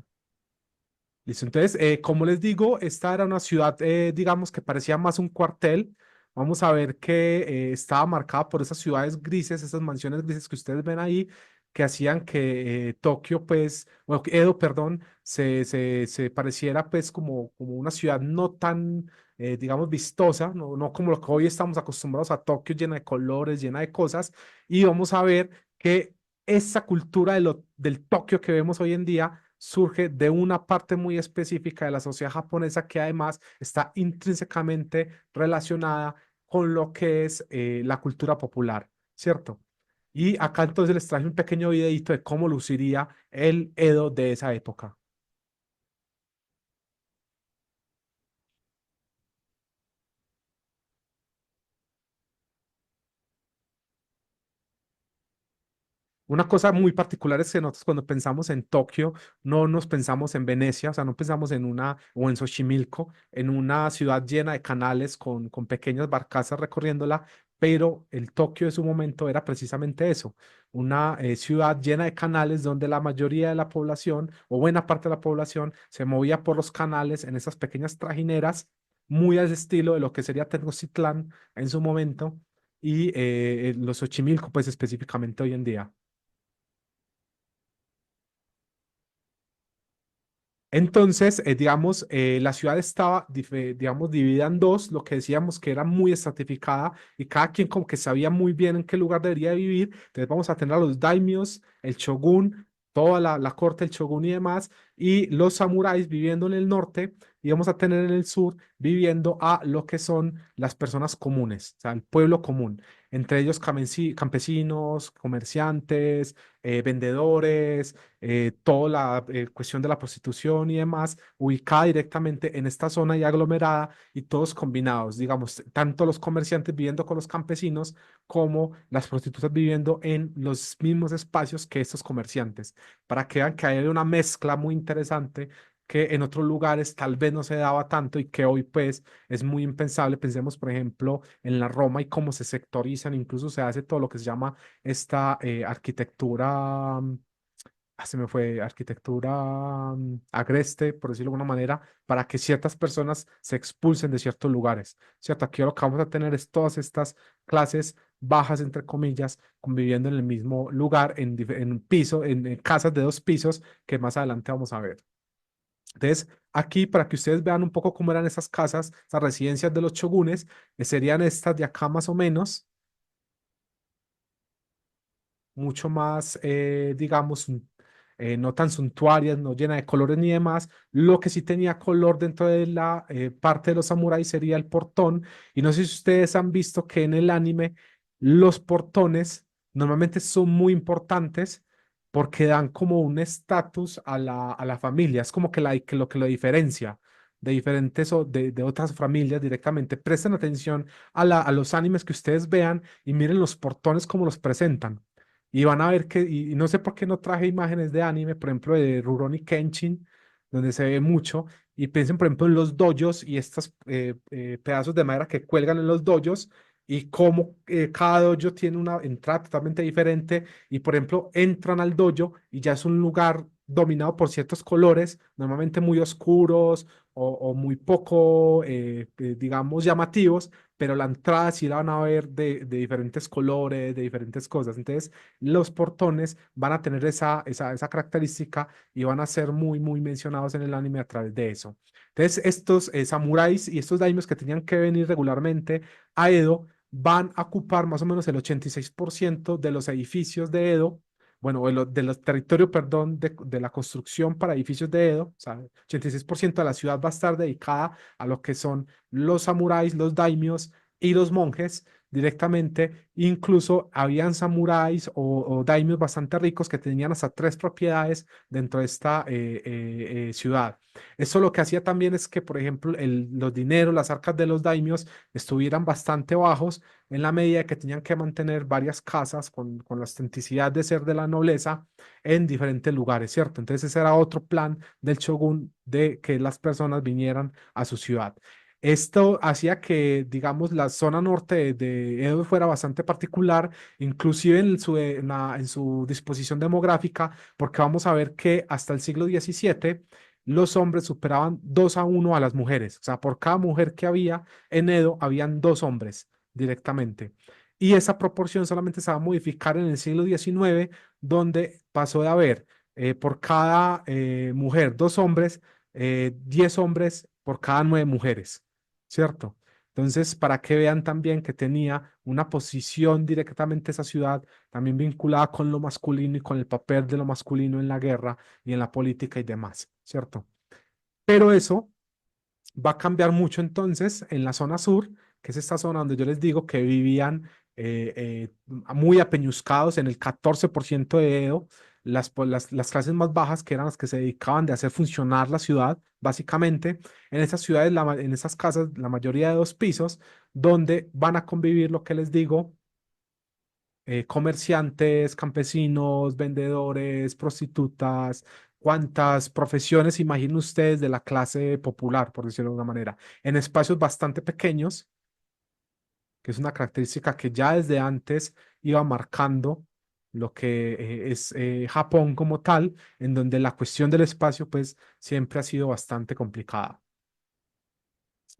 A: Listo, entonces, como les digo, esta era una ciudad, digamos, que parecía más un cuartel. Vamos a ver que estaba marcada por esas ciudades grises, esas mansiones grises que ustedes ven ahí, que hacían que Tokio, pues, bueno, que Edo, perdón, se pareciera, pues, como una ciudad no tan, digamos, vistosa, no como lo que hoy estamos acostumbrados a Tokio, llena de colores, llena de cosas. Y vamos a ver que esa cultura del Tokio que vemos hoy en día surge de una parte muy específica de la sociedad japonesa que además está intrínsecamente relacionada con lo que es la cultura popular, ¿cierto? Y acá entonces les traje un pequeño videito de cómo luciría el Edo de esa época. Una cosa muy particular es que nosotros cuando pensamos en Tokio, no nos pensamos en Venecia, o sea, no pensamos en o en Xochimilco, en una ciudad llena de canales con pequeñas barcazas recorriéndola, pero el Tokio de su momento era precisamente eso, una ciudad llena de canales donde la mayoría de la población, o buena parte de la población, se movía por los canales en esas pequeñas trajineras, muy al estilo de lo que sería Tenochtitlán en su momento, y los Xochimilco, pues específicamente hoy en día. Entonces, digamos, la ciudad estaba, digamos, dividida en dos, lo que decíamos que era muy estratificada y cada quien como que sabía muy bien en qué lugar debería vivir. Entonces vamos a tener a los daimios, el shogun, toda la corte del shogun y demás, y los samuráis viviendo en el norte, y vamos a tener en el sur viviendo a lo que son las personas comunes, o sea, el pueblo común, entre ellos campesinos, comerciantes, vendedores, toda la cuestión de la prostitución y demás, ubicada directamente en esta zona y aglomerada y todos combinados, digamos, tanto los comerciantes viviendo con los campesinos como las prostitutas viviendo en los mismos espacios que estos comerciantes, para que vean que hay una mezcla muy interesante que en otros lugares tal vez no se daba tanto y que hoy pues es muy impensable. Pensemos, por ejemplo, en la Roma y cómo se sectorizan, incluso se hace todo lo que se llama esta arquitectura se me fue, arquitectura agreste, por decirlo de alguna manera, para que ciertas personas se expulsen de ciertos lugares, ¿cierto? Aquí lo que vamos a tener es todas estas clases bajas, entre comillas, conviviendo en el mismo lugar, en un piso, en casas de 2 pisos, que más adelante vamos a ver. Entonces, aquí para que ustedes vean un poco cómo eran esas casas, esas residencias de los shogunes, serían estas de acá más o menos, mucho más, digamos, no tan suntuarias, no llena de colores ni demás. Lo que sí tenía color dentro de la parte de los samuráis sería el portón. Y no sé si ustedes han visto que en el anime los portones normalmente son muy importantes porque dan como un estatus a la familia. Es como que lo que lo diferencia de diferentes o de otras familias directamente. Presten atención a los animes que ustedes vean y miren los portones como los presentan. Y van a ver que, y no sé por qué no traje imágenes de anime, por ejemplo, de Rurouni Kenshin, donde se ve mucho, y piensen, por ejemplo, en los dojos y estos pedazos de madera que cuelgan en los dojos, y cómo cada dojo tiene una entrada totalmente diferente, y por ejemplo, entran al dojo y ya es un lugar dominado por ciertos colores, normalmente muy oscuros o muy poco, digamos, llamativos, pero la entrada sí la van a ver de diferentes colores, de diferentes cosas. Entonces, los portones van a tener esa característica y van a ser muy, muy mencionados en el anime a través de eso. Entonces, estos samuráis y estos daimios que tenían que venir regularmente a Edo van a ocupar más o menos el 86% de los edificios de Edo, bueno, de los territorios, perdón, de la construcción para edificios de Edo, o sea, 86% de la ciudad va a estar dedicada a lo que son los samuráis, los daimios y los monjes directamente. Incluso habían samuráis o daimios bastante ricos que tenían hasta 3 propiedades dentro de esta ciudad. Eso lo que hacía también es que, por ejemplo, los dineros, las arcas de los daimios estuvieran bastante bajos en la medida que tenían que mantener varias casas con la ostenticidad de ser de la nobleza en diferentes lugares, ¿cierto? Entonces ese era otro plan del shogun de que las personas vinieran a su ciudad. Esto hacía que, digamos, la zona norte de Edo fuera bastante particular, inclusive en su disposición demográfica, porque vamos a ver que hasta el siglo XVII los hombres superaban 2-1 a las mujeres. O sea, por cada mujer que había en Edo, habían 2 hombres directamente. Y esa proporción solamente se va a modificar en el siglo XIX, donde pasó de haber por cada mujer 2 hombres, 10 hombres por cada 9 mujeres, ¿cierto? Entonces, para que vean también que tenía una posición directamente esa ciudad, también vinculada con lo masculino y con el papel de lo masculino en la guerra y en la política y demás, ¿cierto? Pero eso va a cambiar mucho entonces en la zona sur, que es esta zona donde yo les digo que vivían muy apeñuscados en el 14% de Edo, las clases más bajas, que eran las que se dedicaban de hacer funcionar la ciudad, básicamente. En esas ciudades, en esas casas, la mayoría de 2 pisos, donde van a convivir lo que les digo, comerciantes, campesinos, vendedores, prostitutas, cuantas profesiones imaginen ustedes de la clase popular, por decirlo de alguna manera, en espacios bastante pequeños, que es una característica que ya desde antes iba marcando lo que es Japón como tal, en donde la cuestión del espacio pues siempre ha sido bastante complicada.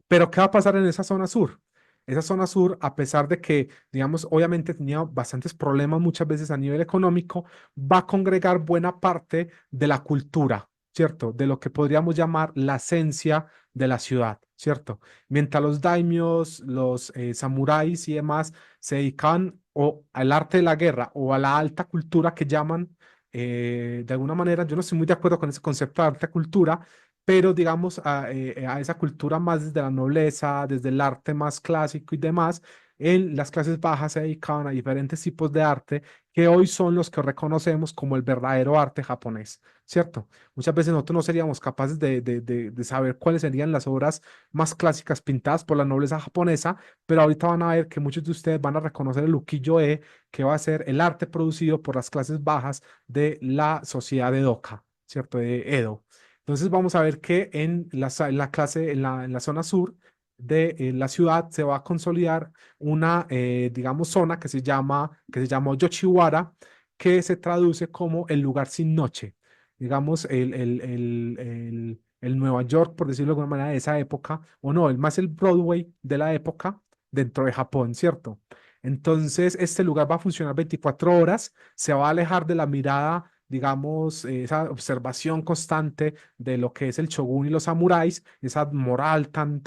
A: Pero ¿qué va a pasar en esa zona sur? Esa zona sur, a pesar de que, digamos, obviamente tenía bastantes problemas muchas veces a nivel económico, va a congregar buena parte de la cultura, ¿cierto? De lo que podríamos llamar la esencia de la ciudad, ¿cierto? Mientras los daimios, los samuráis y demás se dedicaban o al arte de la guerra o a la alta cultura que llaman, de alguna manera, yo no estoy muy de acuerdo con ese concepto de alta cultura, pero digamos a esa cultura más desde la nobleza, desde el arte más clásico y demás, en las clases bajas se dedicaban a diferentes tipos de arte que hoy son los que reconocemos como el verdadero arte japonés, ¿cierto? Muchas veces nosotros no seríamos capaces de saber cuáles serían las obras más clásicas pintadas por la nobleza japonesa, pero ahorita van a ver que muchos de ustedes van a reconocer el ukiyo-e, que va a ser el arte producido por las clases bajas de la sociedad de Edoka, ¿cierto? De Edo. Entonces vamos a ver que en la zona sur de la ciudad se va a consolidar una, digamos, zona que se llama Yoshiwara, que se traduce como el lugar sin noche. Digamos, el Nueva York, por decirlo de alguna manera, de esa época, o no, más el Broadway de la época dentro de Japón, ¿cierto? Entonces, este lugar va a funcionar 24 horas, se va a alejar de la mirada, digamos, esa observación constante de lo que es el shogun y los samuráis, esa moral tan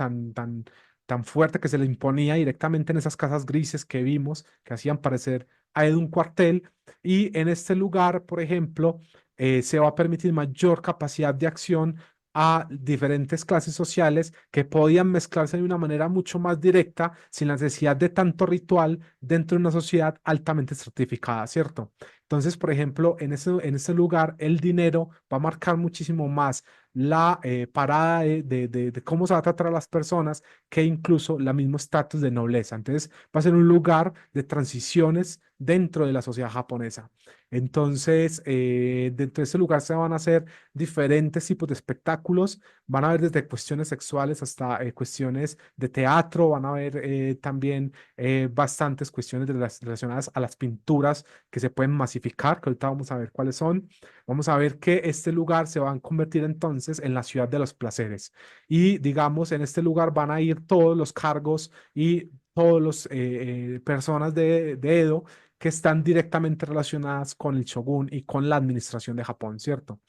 A: fuerte que se le imponía directamente en esas casas grises que vimos, que hacían parecer a Edo un cuartel. Y en este lugar, por ejemplo, se va a permitir mayor capacidad de acción a diferentes clases sociales que podían mezclarse de una manera mucho más directa sin la necesidad de tanto ritual dentro de una sociedad altamente estratificada, ¿cierto? Entonces, por ejemplo, en ese lugar el dinero va a marcar muchísimo más la parada de cómo se va a tratar a las personas que incluso la mismo estatus de nobleza. Entonces, va a ser un lugar de transiciones dentro de la sociedad japonesa. Entonces, dentro de ese lugar se van a hacer diferentes tipos de espectáculos. Van a haber desde cuestiones sexuales hasta cuestiones de teatro. Van a haber también bastantes cuestiones relacionadas a las pinturas que se pueden masificar, que ahorita vamos a ver cuáles son. Vamos a ver que este lugar se va a convertir entonces en la ciudad de los placeres. Y digamos, en este lugar van a ir todos los cargos y todos los personas de Edo que están directamente relacionadas con el shogun y con la administración de Japón, ¿cierto?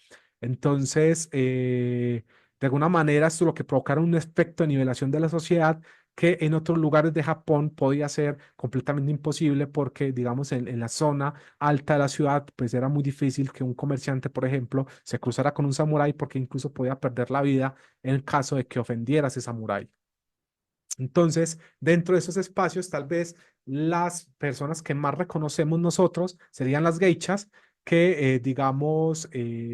A: Entonces, de alguna manera, esto lo que provocaron un efecto de nivelación de la sociedad que en otros lugares de Japón podía ser completamente imposible porque, digamos, en la zona alta de la ciudad, pues era muy difícil que un comerciante, por ejemplo, se cruzara con un samurái porque incluso podía perder la vida en el caso de que ofendiera a ese samurái. Entonces, dentro de esos espacios, tal vez las personas que más reconocemos nosotros serían las geishas, que digamos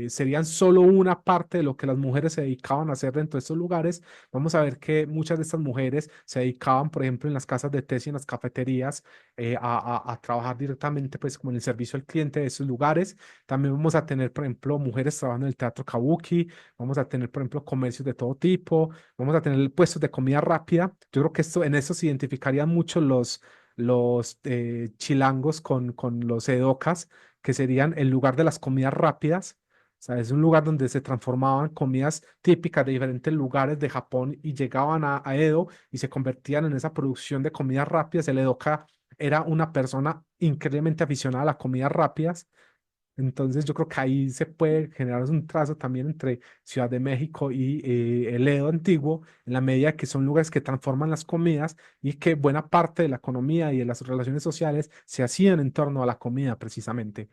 A: serían solo una parte de lo que las mujeres se dedicaban a hacer dentro de estos lugares. Vamos a ver que muchas de estas mujeres se dedicaban, por ejemplo, en las casas de té y en las cafeterías a trabajar directamente, pues, como en el servicio al cliente de esos lugares. También vamos a tener, por ejemplo, mujeres trabajando en el teatro kabuki. Vamos a tener, por ejemplo, comercios de todo tipo. Vamos a tener puestos de comida rápida. Yo creo que en eso se identificarían mucho los chilangos con los edocas, que serían el lugar de las comidas rápidas. O sea, es un lugar donde se transformaban comidas típicas de diferentes lugares de Japón y llegaban a Edo y se convertían en esa producción de comidas rápidas. El edoka era una persona increíblemente aficionada a las comidas rápidas. Entonces yo creo que ahí se puede generar un trazo también entre Ciudad de México y el Edo antiguo, en la medida que son lugares que transforman las comidas y que buena parte de la economía y de las relaciones sociales se hacían en torno a la comida precisamente.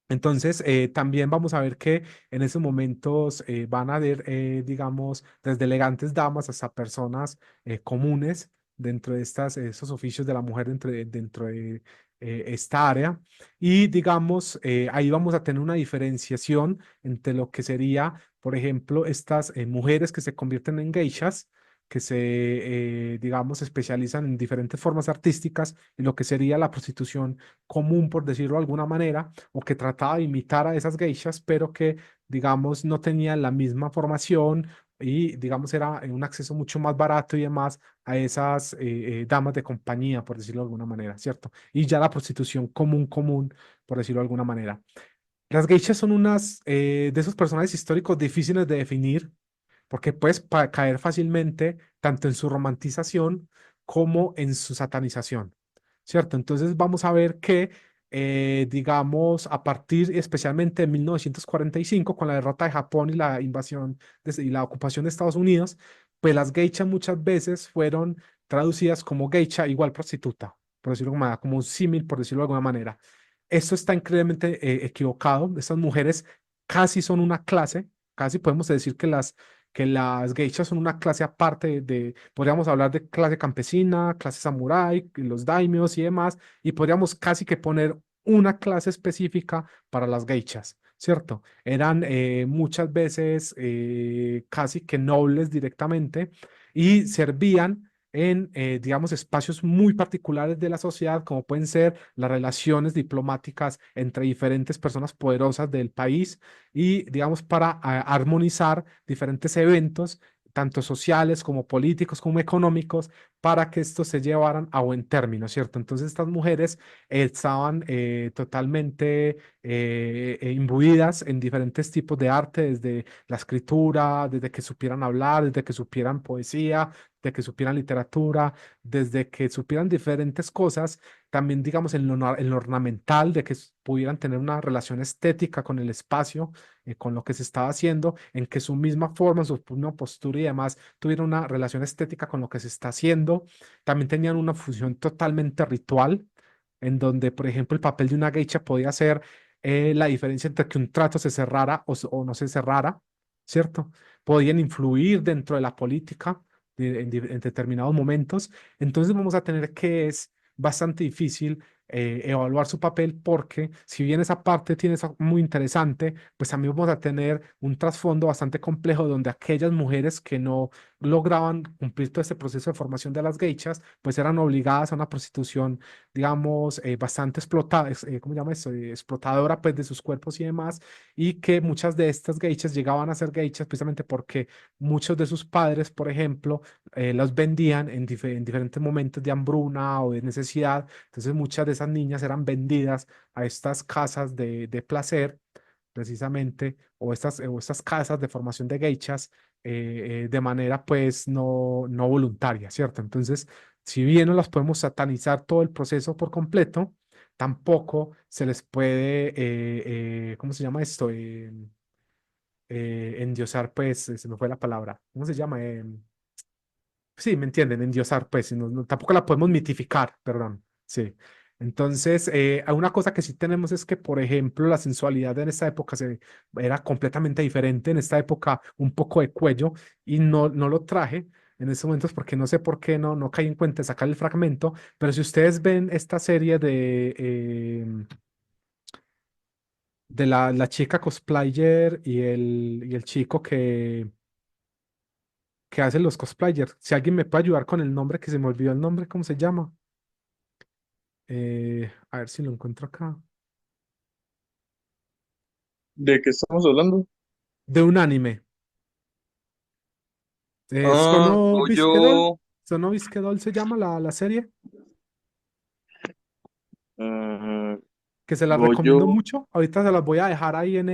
A: Entonces, también vamos a ver que en esos momentos van a haber, digamos, desde elegantes damas hasta personas comunes dentro de esos oficios de la mujer dentro de esta área. Y, digamos, ahí vamos a tener una diferenciación entre lo que sería, por ejemplo, estas mujeres que se convierten en geishas, que digamos, se especializan en diferentes formas artísticas y lo que sería la prostitución común, por decirlo de alguna manera, o que trataba de imitar a esas geishas, pero que, digamos, no tenían la misma formación y, digamos, era un acceso mucho más barato y demás a esas damas de compañía, por decirlo de alguna manera, ¿cierto? Y ya la prostitución común, por decirlo de alguna manera. Las geishas son unas de esos personajes históricos difíciles de definir porque puedes caer fácilmente tanto en su romantización como en su satanización, ¿cierto? Entonces vamos a ver que, digamos, a partir especialmente de 1945, con la derrota de Japón y la invasión y la ocupación de Estados Unidos, pues las geishas muchas veces fueron traducidas como geisha igual prostituta, por decirlo como un símil, por decirlo de alguna manera. Esto está increíblemente equivocado. Estas mujeres casi son una clase, casi podemos decir que las geishas son una clase aparte podríamos hablar de clase campesina, clase samurái, los daimios y demás, y podríamos casi que poner una clase específica para las geishas, ¿cierto? Eran muchas veces casi que nobles directamente y servían en, digamos, espacios muy particulares de la sociedad, como pueden ser las relaciones diplomáticas entre diferentes personas poderosas del país y, digamos, para armonizar diferentes eventos, tanto sociales como políticos como económicos, para que estos se llevaran a buen término, ¿cierto? Entonces estas mujeres estaban totalmente imbuidas en diferentes tipos de arte, desde la escritura, desde que supieran hablar, desde que supieran poesía, de que supieran literatura, desde que supieran diferentes cosas, también digamos en lo ornamental, de que pudieran tener una relación estética con el espacio, con lo que se estaba haciendo, en que su misma forma, su misma postura y demás tuvieran una relación estética con lo que se está haciendo. También tenían una función totalmente ritual, en donde, por ejemplo, el papel de una geisha podía ser la diferencia entre que un trato se cerrara o no se cerrara, ¿cierto? Podían influir dentro de la política en determinados momentos. Entonces vamos a tener que es bastante difícil evaluar su papel porque si bien esa parte tiene muy interesante, pues también vamos a tener un trasfondo bastante complejo donde aquellas mujeres que no lograban cumplir todo este proceso de formación de las geishas, pues eran obligadas a una prostitución, digamos, bastante explotada, ¿cómo se llama eso? Explotadora pues de sus cuerpos y demás, y que muchas de estas geishas llegaban a ser geishas precisamente porque muchos de sus padres, por ejemplo, los vendían en diferentes momentos de hambruna o de necesidad. Entonces muchas de esas niñas eran vendidas a estas casas de placer, precisamente, o estas casas de formación de geishas de manera pues no voluntaria, ¿cierto? Entonces, si bien no las podemos satanizar todo el proceso por completo, tampoco se les puede, ¿cómo se llama esto? Endiosar, pues, se me fue la palabra. ¿Cómo se llama? Sí, me entienden, endiosar, pues, y tampoco la podemos mitificar, perdón, sí. Entonces, una cosa que sí tenemos es que, por ejemplo, la sensualidad en esta época era completamente diferente. En esta época, un poco de cuello, y no lo traje en estos momentos porque no sé por qué no caí en cuenta de sacar el fragmento, pero si ustedes ven esta serie de la chica cosplayer y el chico que hace los cosplayers. Si alguien me puede ayudar con el nombre, que se me olvidó el nombre, ¿cómo se llama? A ver si lo encuentro acá.
C: ¿De qué estamos hablando?
A: De un anime.
C: Ah,
A: Sono Bisquedol.
C: Goyo.
A: Sono Bisquedol se llama la serie,
C: eh,
A: que se la recomiendo
C: Goyo.
A: mucho. Ahorita se las voy a dejar ahí en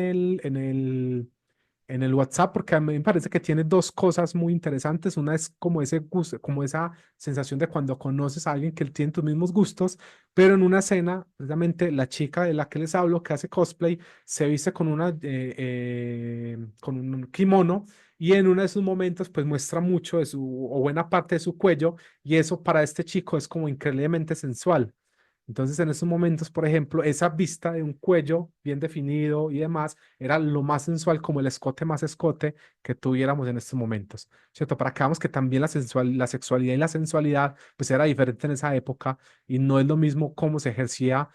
A: el WhatsApp porque a mí me parece que tiene dos cosas muy interesantes. Una es como ese gusto, como esa sensación de cuando conoces a alguien que tiene tus mismos gustos, pero en una escena, precisamente la chica de la que les hablo, que hace cosplay, se viste con un kimono y en uno de esos momentos pues muestra mucho de o buena parte de su cuello y eso para este chico es como increíblemente sensual. Entonces, en esos momentos, por ejemplo, esa vista de un cuello bien definido y demás era lo más sensual, como el escote más escote que tuviéramos en estos momentos, ¿cierto? Para que veamos que también la sexualidad y la sensualidad, pues era diferente en esa época y no es lo mismo cómo se ejercía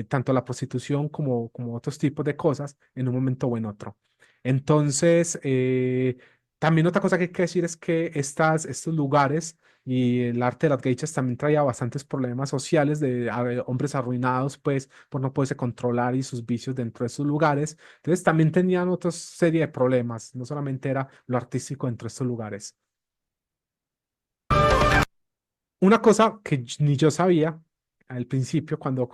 A: tanto la prostitución como otros tipos de cosas en un momento o en otro. Entonces, también otra cosa que hay que decir es que estos lugares y el arte de las geishas también traía bastantes problemas sociales de hombres arruinados, pues, por no poderse controlar y sus vicios dentro de sus lugares. Entonces, también tenían otra serie de problemas, no solamente era lo artístico dentro de estos lugares. Una cosa que ni yo sabía al principio, cuando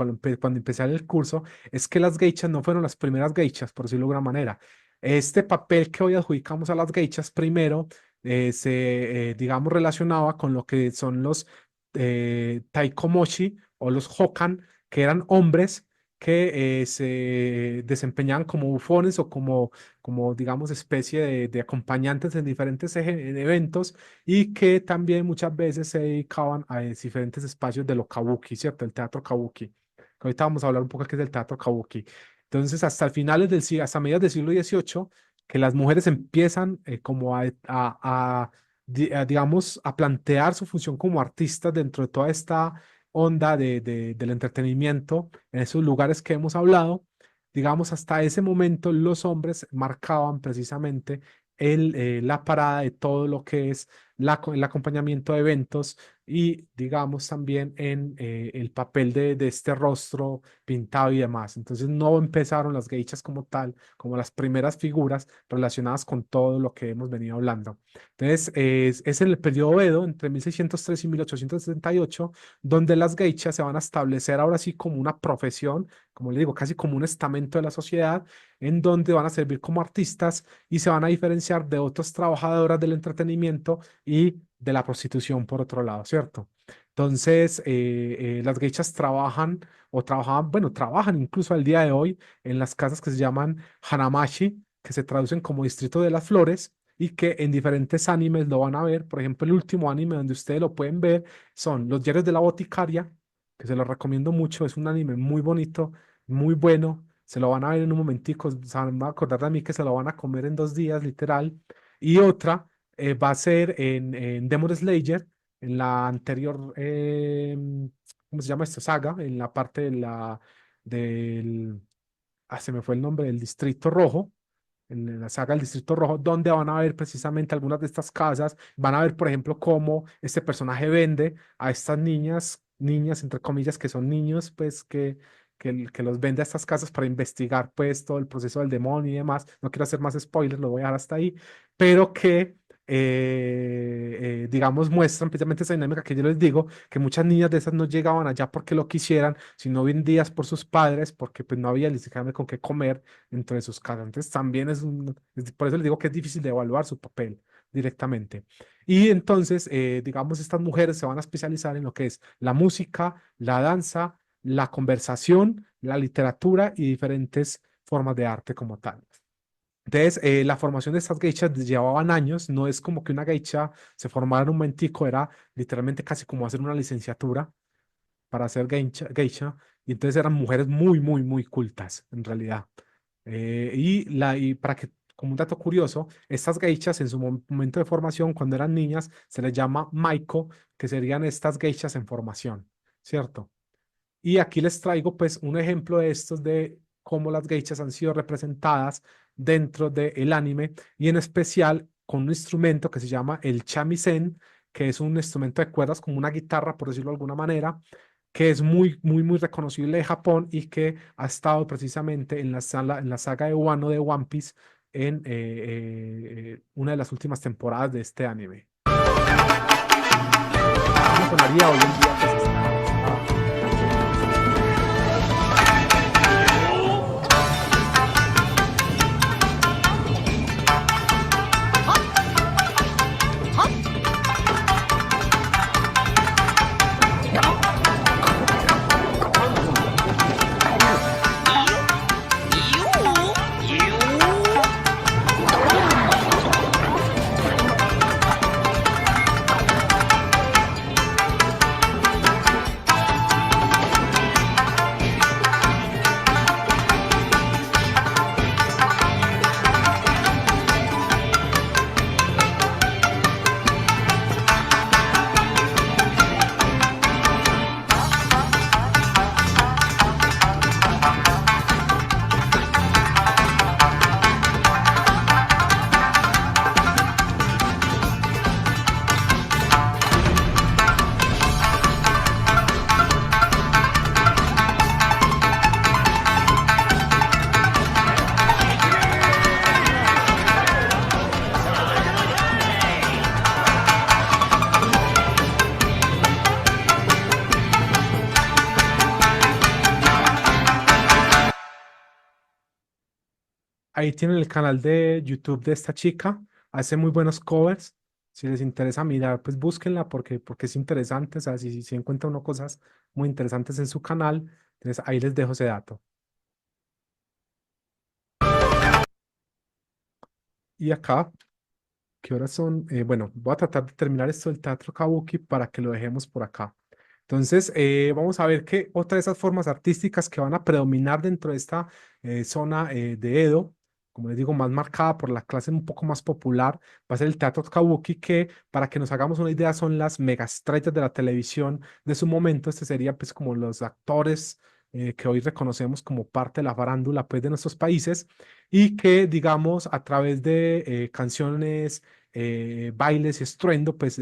A: empecé el curso, es que las geishas no fueron las primeras geishas, por decirlo de alguna manera. Este papel que hoy adjudicamos a las geishas primero digamos, relacionaba con lo que son los taikomochi o los hokan, que eran hombres que se desempeñaban como bufones o como digamos, especie de acompañantes en diferentes en eventos y que también muchas veces se dedicaban a diferentes espacios de lo kabuki, ¿cierto? El teatro kabuki. Que ahorita vamos a hablar un poco aquí del teatro kabuki. Entonces, hasta finales hasta mediados del siglo XVIII, que las mujeres empiezan como digamos, a plantear su función como artistas dentro de toda esta onda del entretenimiento en esos lugares que hemos hablado. Digamos, hasta ese momento los hombres marcaban precisamente la parada de todo lo que es el acompañamiento de eventos y digamos también en el papel de este rostro pintado y demás. Entonces no empezaron las geishas como tal, como las primeras figuras relacionadas con todo lo que hemos venido hablando. Entonces es en el periodo Edo, entre 1603 y 1878, donde las geishas se van a establecer ahora sí como una profesión, como le digo, casi como un estamento de la sociedad, en donde van a servir como artistas y se van a diferenciar de otras trabajadoras del entretenimiento y de la prostitución por otro lado, ¿cierto? Entonces, las geishas trabajan o trabajaban, bueno, trabajan incluso al día de hoy en las casas que se llaman Hanamashi, que se traducen como Distrito de las Flores y que en diferentes animes lo van a ver. Por ejemplo, el último anime donde ustedes lo pueden ver son Los Diarios de la Boticaria, que se los recomiendo mucho, es un anime muy bonito, muy bueno. Se lo van a ver en un momentico, se van a acordar de mí que se lo van a comer en 2 días, literal. Y otra va a ser en Demon Slayer, en la anterior, ¿cómo se llama esta saga? En la parte de del, se me fue el nombre, del Distrito Rojo, en la saga del Distrito Rojo, donde van a ver precisamente algunas de estas casas, van a ver, por ejemplo, cómo este personaje vende a estas niñas, entre comillas, que son niños, pues, que los vende a estas casas para investigar, pues, todo el proceso del demonio y demás. No quiero hacer más spoilers, lo voy a dejar hasta ahí, pero que digamos, muestran precisamente esa dinámica que yo les digo, que muchas niñas de esas no llegaban allá porque lo quisieran, sino vendidas por sus padres, porque pues no había ni siquiera con qué comer dentro de sus casas. Entonces también por eso les digo que es difícil de evaluar su papel directamente. Y entonces, digamos, estas mujeres se van a especializar en lo que es la música, la danza, la conversación, la literatura y diferentes formas de arte como tal. Entonces, la formación de estas geishas llevaban años, no es como que una geisha se formara en un momentico, era literalmente casi como hacer una licenciatura para ser geisha, y entonces eran mujeres muy, muy, muy cultas, en realidad. Y para que, como un dato curioso, estas geishas en su momento de formación, cuando eran niñas, se les llama maiko, que serían estas geishas en formación, ¿cierto? Y aquí les traigo pues un ejemplo de estos de cómo las geishas han sido representadas dentro del anime y en especial con un instrumento que se llama el shamisen, que es un instrumento de cuerdas como una guitarra, por decirlo de alguna manera, que es muy, muy, muy reconocible de Japón y que ha estado precisamente en la saga de Wano de One Piece en una de las últimas temporadas de este anime. ¿Cómo sonaría hoy en día pues, ahí tienen el canal de YouTube de esta chica, hace muy buenos covers. Si les interesa mirar, pues búsquenla porque es interesante. O sea, si encuentra uno cosas muy interesantes en su canal, entonces ahí les dejo ese dato. Y acá, ¿qué horas son? Bueno, voy a tratar de terminar esto del teatro Kabuki para que lo dejemos por acá. Entonces, vamos a ver que otra de esas formas artísticas que van a predominar dentro de esta zona de Edo, como les digo, más marcada por la clase un poco más popular, va a ser el teatro Kabuki, que para que nos hagamos una idea son las megaestrellas de la televisión de su momento. Este sería pues como los actores que hoy reconocemos como parte de la farándula pues de nuestros países y que digamos a través de canciones bailes y estruendo, pues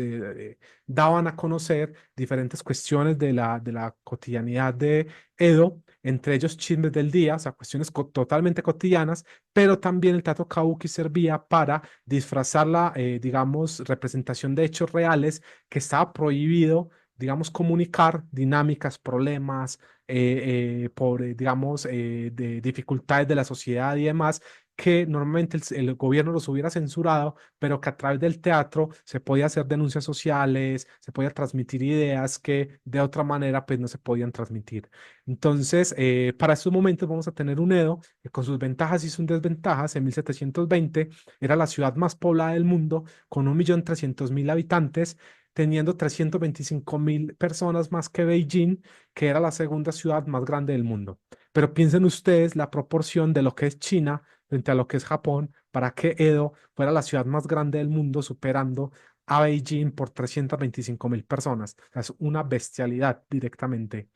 A: daban a conocer diferentes cuestiones de la cotidianidad de Edo, entre ellos chismes del día, o sea, cuestiones totalmente cotidianas, pero también el teatro kabuki servía para disfrazar la, digamos, representación de hechos reales que estaba prohibido, digamos, comunicar dinámicas, problemas, digamos, de dificultades de la sociedad y demás, que normalmente el gobierno los hubiera censurado, pero que a través del teatro se podía hacer denuncias sociales, se podía transmitir ideas que de otra manera pues no se podían transmitir. Entonces, para estos momentos vamos a tener un Edo que con sus ventajas y sus desventajas, en 1720 era la ciudad más poblada del mundo, con 1.300.000 habitantes, teniendo 325.000 personas más que Beijing, que era la segunda ciudad más grande del mundo. Pero piensen ustedes la proporción de lo que es China frente a lo que es Japón, para que Edo fuera la ciudad más grande del mundo, superando a Beijing por 325.000 personas. O sea, es una bestialidad directamente.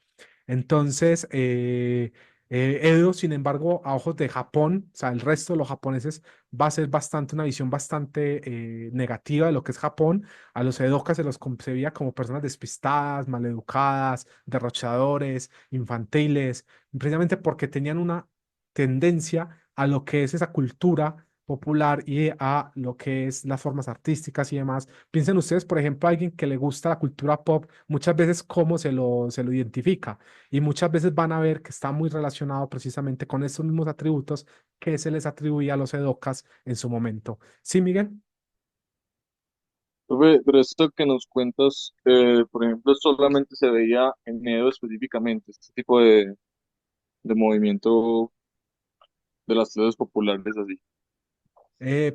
A: Entonces, Edo, sin embargo, a ojos de Japón, o sea, el resto de los japoneses va a ser bastante, una visión bastante negativa de lo que es Japón. A los edocas se los concebía como personas despistadas, maleducadas, derrochadores, infantiles, precisamente porque tenían una tendencia a lo que es esa cultura popular y a lo que es las formas artísticas y demás. Piensen ustedes, por ejemplo, a alguien que le gusta la cultura pop, muchas veces cómo se lo identifica y muchas veces van a ver que está muy relacionado precisamente con estos mismos atributos que se les atribuía a los edocas en su momento. ¿Sí, Miguel?
C: Profe, pero esto que nos cuentas, por ejemplo, solamente se veía en Edo específicamente, este tipo de movimiento de las clases populares así.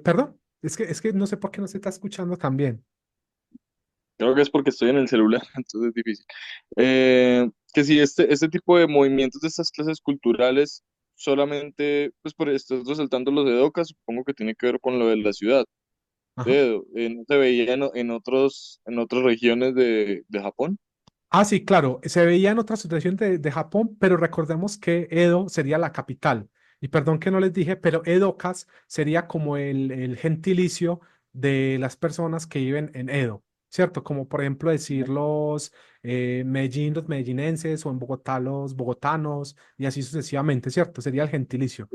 A: Perdón, es que no sé por qué no se está escuchando tan bien.
C: Creo que es porque estoy en el celular, entonces es difícil. Que si este tipo de movimientos de estas clases culturales solamente, pues por estar resaltando los de Doca, supongo que tiene que ver con lo de la ciudad
A: Ajá.
C: de Edo. No se veía en otras regiones de Japón.
A: Ah, sí, claro, se veía en otra situación de Japón, pero recordemos que Edo sería la capital. Y perdón que no les dije, pero Edocas sería como el gentilicio de las personas que viven en Edo, ¿cierto? Como por ejemplo decir Medellín, los medellinenses, o en Bogotá los bogotanos, y así sucesivamente, ¿cierto? Sería el gentilicio.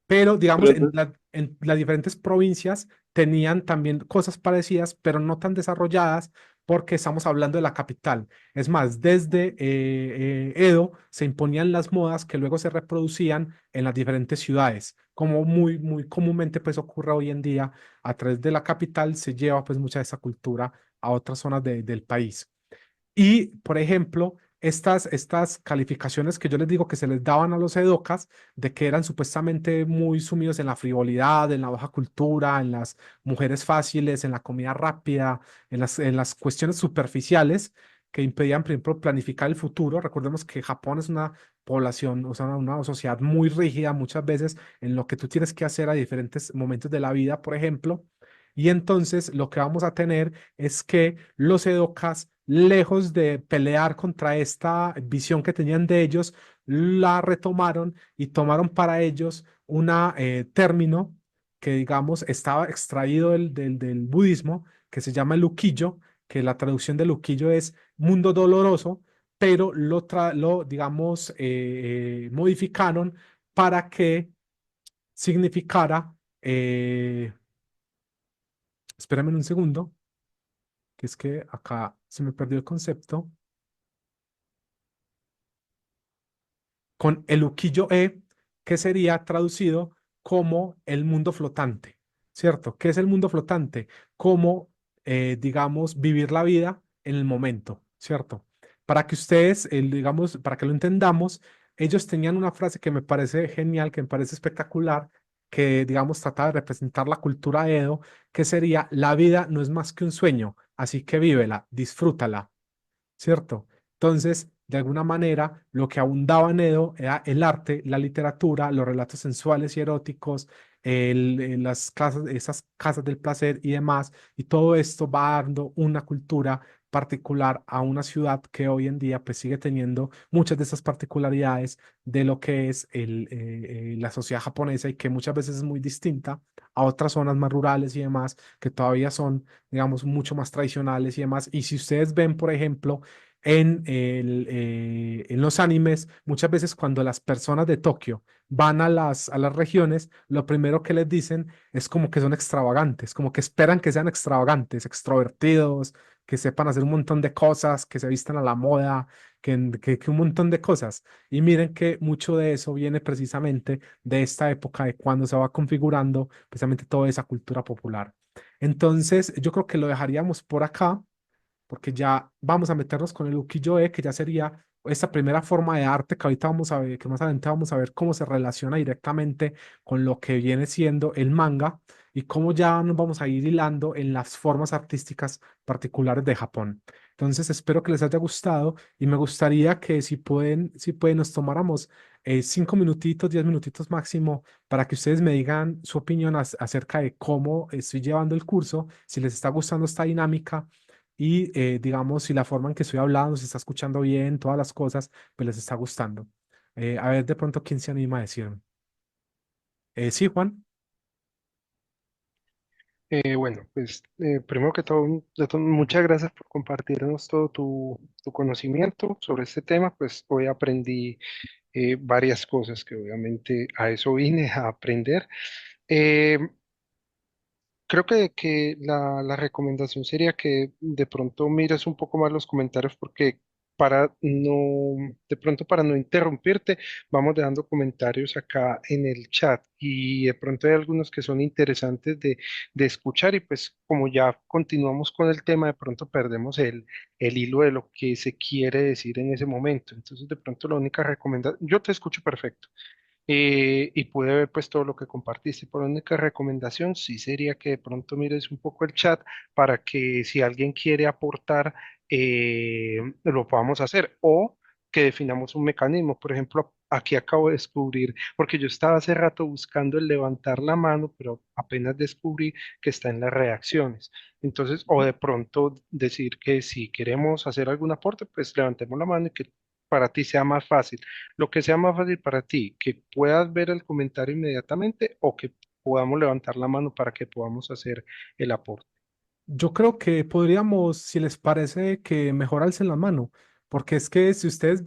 A: Pero, digamos,
C: Pero
A: en,
C: entonces,
A: en las diferentes provincias tenían también cosas parecidas, pero no tan desarrolladas, porque estamos hablando de la capital. Es más, desde Edo se imponían las modas que luego se reproducían en las diferentes ciudades, como muy, muy comúnmente pues ocurre hoy en día. A través de la capital se lleva pues mucha de esa cultura a otras zonas del país. Y, por ejemplo, estas calificaciones que yo les digo que se les daban a los edocas, de que eran supuestamente muy sumidos en la frivolidad, en la baja cultura, en las mujeres fáciles, en la comida rápida, en las cuestiones superficiales que impedían, por ejemplo, planificar el futuro. Recordemos que Japón es una población, o sea, una sociedad muy rígida muchas veces en lo que tú tienes que hacer a diferentes momentos de la vida, por ejemplo. Y entonces lo que vamos a tener es que los edocas, lejos de pelear contra esta visión que tenían de ellos, la retomaron y tomaron para ellos un término que, digamos, estaba extraído del budismo, que se llama el ukiyo, que la traducción del ukiyo es mundo doloroso, pero digamos, modificaron para que significara, espérame un segundo, que es que acá se me perdió el concepto, con el ukiyo-e, que sería traducido como el mundo flotante, ¿cierto? ¿Qué es el mundo flotante? Como, digamos, vivir la vida en el momento, ¿cierto? Para que ustedes, digamos, para que lo entendamos, ellos tenían una frase que me parece genial, que me parece espectacular, que, digamos, trataba de representar la cultura Edo, que sería: la vida no es más que un sueño, así que vívela, disfrútala. ¿Cierto? Entonces, de alguna manera, lo que abundaba en Edo era el arte, la literatura, los relatos sensuales y eróticos, las casas, esas casas del placer y demás, y todo esto va dando una cultura particular a una ciudad que hoy en día pues sigue teniendo muchas de esas particularidades de lo que es la sociedad japonesa, y que muchas veces es muy distinta a otras zonas más rurales y demás, que todavía son, digamos, mucho más tradicionales y demás. Y si ustedes ven, por ejemplo, en los animes, muchas veces cuando las personas de Tokio van a las regiones, lo primero que les dicen es como que son extravagantes, como que esperan que sean extravagantes, extrovertidos, que sepan hacer un montón de cosas, que se vistan a la moda, que un montón de cosas. Y miren que mucho de eso viene precisamente de esta época de cuando se va configurando precisamente toda esa cultura popular. Entonces, yo creo que lo dejaríamos por acá porque ya vamos a meternos con el ukiyo-e, que ya sería esta primera forma de arte que ahorita vamos a ver, que más adelante vamos a ver cómo se relaciona directamente con lo que viene siendo el manga y cómo ya nos vamos a ir hilando en las formas artísticas particulares de Japón. Entonces, espero que les haya gustado y me gustaría que si pueden, nos tomáramos 5 minutitos, 10 minutitos máximo para que ustedes me digan su opinión acerca de cómo estoy llevando el curso, si les está gustando esta dinámica y digamos si la forma en que estoy hablando, si está escuchando bien, todas las cosas, pues les está gustando. A ver de pronto quién se anima a decirme. Sí, Juan.
E: Bueno, pues primero que todo, muchas gracias por compartirnos todo tu conocimiento sobre este tema. Pues hoy aprendí varias cosas que obviamente a eso vine a aprender. Eh, Creo que la recomendación sería que de pronto mires un poco más los comentarios porque de pronto para no interrumpirte, vamos dejando comentarios acá en el chat y de pronto hay algunos que son interesantes de escuchar y pues como ya continuamos con el tema, de pronto perdemos el hilo de lo que se quiere decir en ese momento. Entonces de pronto la única recomendación, yo te escucho perfecto y pude ver pues todo lo que compartiste. Por la única recomendación sí sería que de pronto mires un poco el chat para que si alguien quiere aportar lo podamos hacer o que definamos un mecanismo. Por ejemplo, aquí acabo de descubrir, porque yo estaba hace rato buscando el levantar la mano, pero apenas descubrí que está en las reacciones. Entonces, o de pronto decir que si queremos hacer algún aporte, pues levantemos la mano y que para ti sea más fácil lo que sea más fácil para ti, que puedas ver el comentario inmediatamente o que podamos levantar la mano para que podamos hacer el aporte.
A: Yo creo que podríamos, si les parece, que mejor alcen la mano, porque es que si ustedes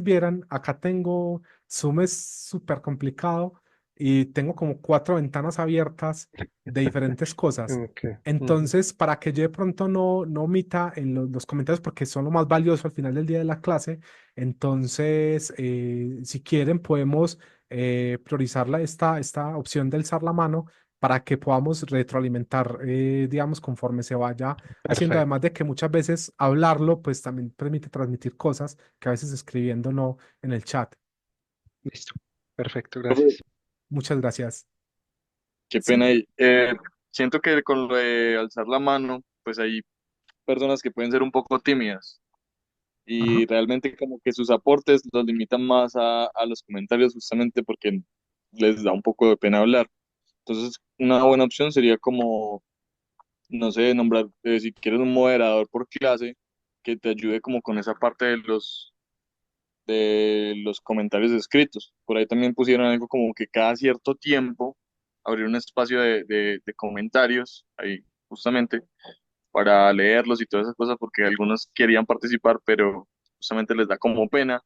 A: vieran, acá tengo, Zoom es súper complicado y tengo como 4 ventanas abiertas de diferentes cosas.
E: Ok, ujú,
A: Entonces, para que yo de pronto no omita en los comentarios, porque son lo más valioso al final del día de la clase, entonces, si quieren, podemos priorizar esta opción de alzar la mano para que podamos retroalimentar, digamos, conforme se vaya haciendo, además
E: perfecto,
A: de que muchas veces hablarlo, pues también permite transmitir cosas que a veces escribiendo no en el chat.
E: listo, perfecto,
C: Profe,
E: gracias.
A: Muchas gracias.
C: qué
A: Sí,
C: pena ahí. Siento que con lo de alzar la mano, pues hay personas que pueden ser un poco tímidas
A: ajá.
C: y realmente como que sus aportes los limitan más a los comentarios justamente porque les da un poco de pena hablar. Entonces, una buena opción sería como, no sé, nombrar, si quieres un moderador por clase, que te ayude como con esa parte de los comentarios escritos. Por ahí también pusieron algo como que cada cierto tiempo abrir un espacio de comentarios, ahí justamente, para leerlos y todas esas cosas, porque algunos querían participar, pero justamente les da como pena,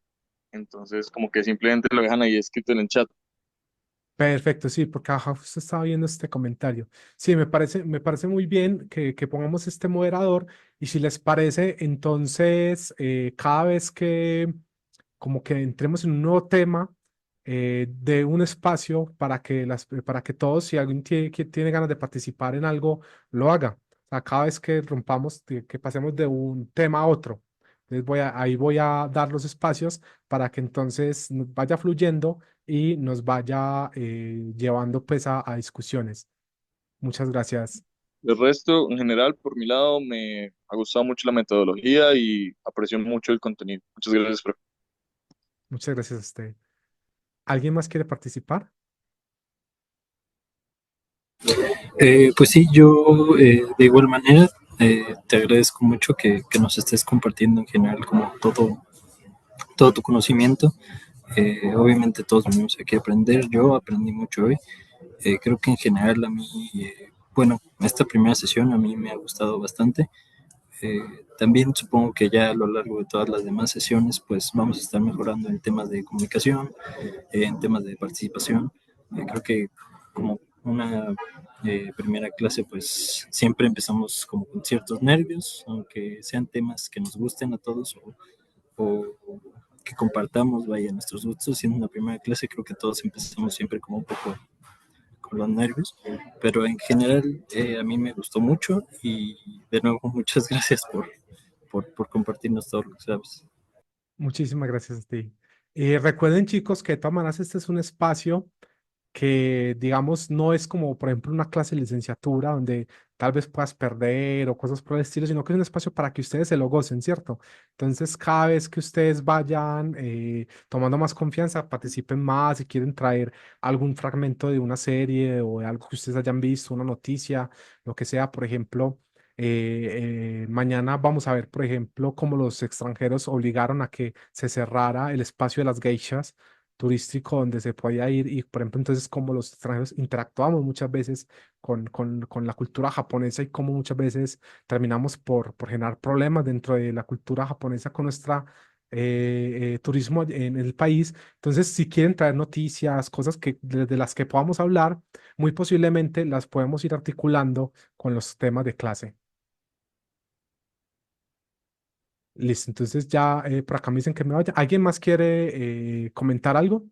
C: entonces como que simplemente lo dejan ahí escrito en el chat.
A: Perfecto, sí, porque ajá, justo estaba viendo este comentario. Sí, me parece muy bien que pongamos este moderador y si les parece, entonces cada vez que como que entremos en un nuevo tema de un espacio para que todos, si alguien que tiene ganas de participar en algo, lo haga. O sea, cada vez que rompamos, que pasemos de un tema a otro. Entonces ahí voy a dar los espacios para que entonces nos vaya fluyendo y nos vaya llevando pues a discusiones. Muchas gracias.
C: El resto, en general, por mi lado, me ha gustado mucho la metodología y aprecio mucho el contenido. Muchas gracias, profe.
A: Muchas gracias a usted. ¿Alguien más quiere participar?
L: Pues sí, yo de igual manera te agradezco mucho que nos estés compartiendo en general como todo tu conocimiento. Obviamente todos venimos aquí a aprender, yo aprendí mucho hoy. Creo que en general a mí, bueno, esta primera sesión a mí me ha gustado bastante. Eh, También supongo que ya a lo largo de todas las demás sesiones, pues vamos a estar mejorando en temas de comunicación, en temas de participación. Creo que como una primera clase, pues siempre empezamos como con ciertos nervios, aunque sean temas que nos gusten a todos o que compartamos, vaya, nuestros gustos. Siendo una primera clase, creo que todos empezamos siempre como un poco con los nervios, pero en general a mí me gustó mucho y de nuevo muchas gracias por compartirnos todo lo que sabes.
A: Muchísimas gracias a ti. Recuerden, chicos, que de todas maneras este es un espacio que, digamos, no es como, por ejemplo, una clase de licenciatura donde tal vez puedas perder o cosas por el estilo, sino que es un espacio para que ustedes se lo gocen, ¿cierto? Entonces, cada vez que ustedes vayan tomando más confianza, participen más, si quieren traer algún fragmento de una serie o de algo que ustedes hayan visto, una noticia, lo que sea, por ejemplo. Mañana vamos a ver, por ejemplo, cómo los extranjeros obligaron a que se cerrara el espacio de las geishas turístico donde se podía ir y, por ejemplo, entonces cómo los extranjeros interactuamos muchas veces con la cultura japonesa y cómo muchas veces terminamos por generar problemas dentro de la cultura japonesa con nuestra turismo en el país. Entonces, si quieren traer noticias, cosas de las que podamos hablar, muy posiblemente las podemos ir articulando con los temas de clase. Listo, entonces ya por acá me dicen que me vaya. ¿Alguien más quiere comentar algo?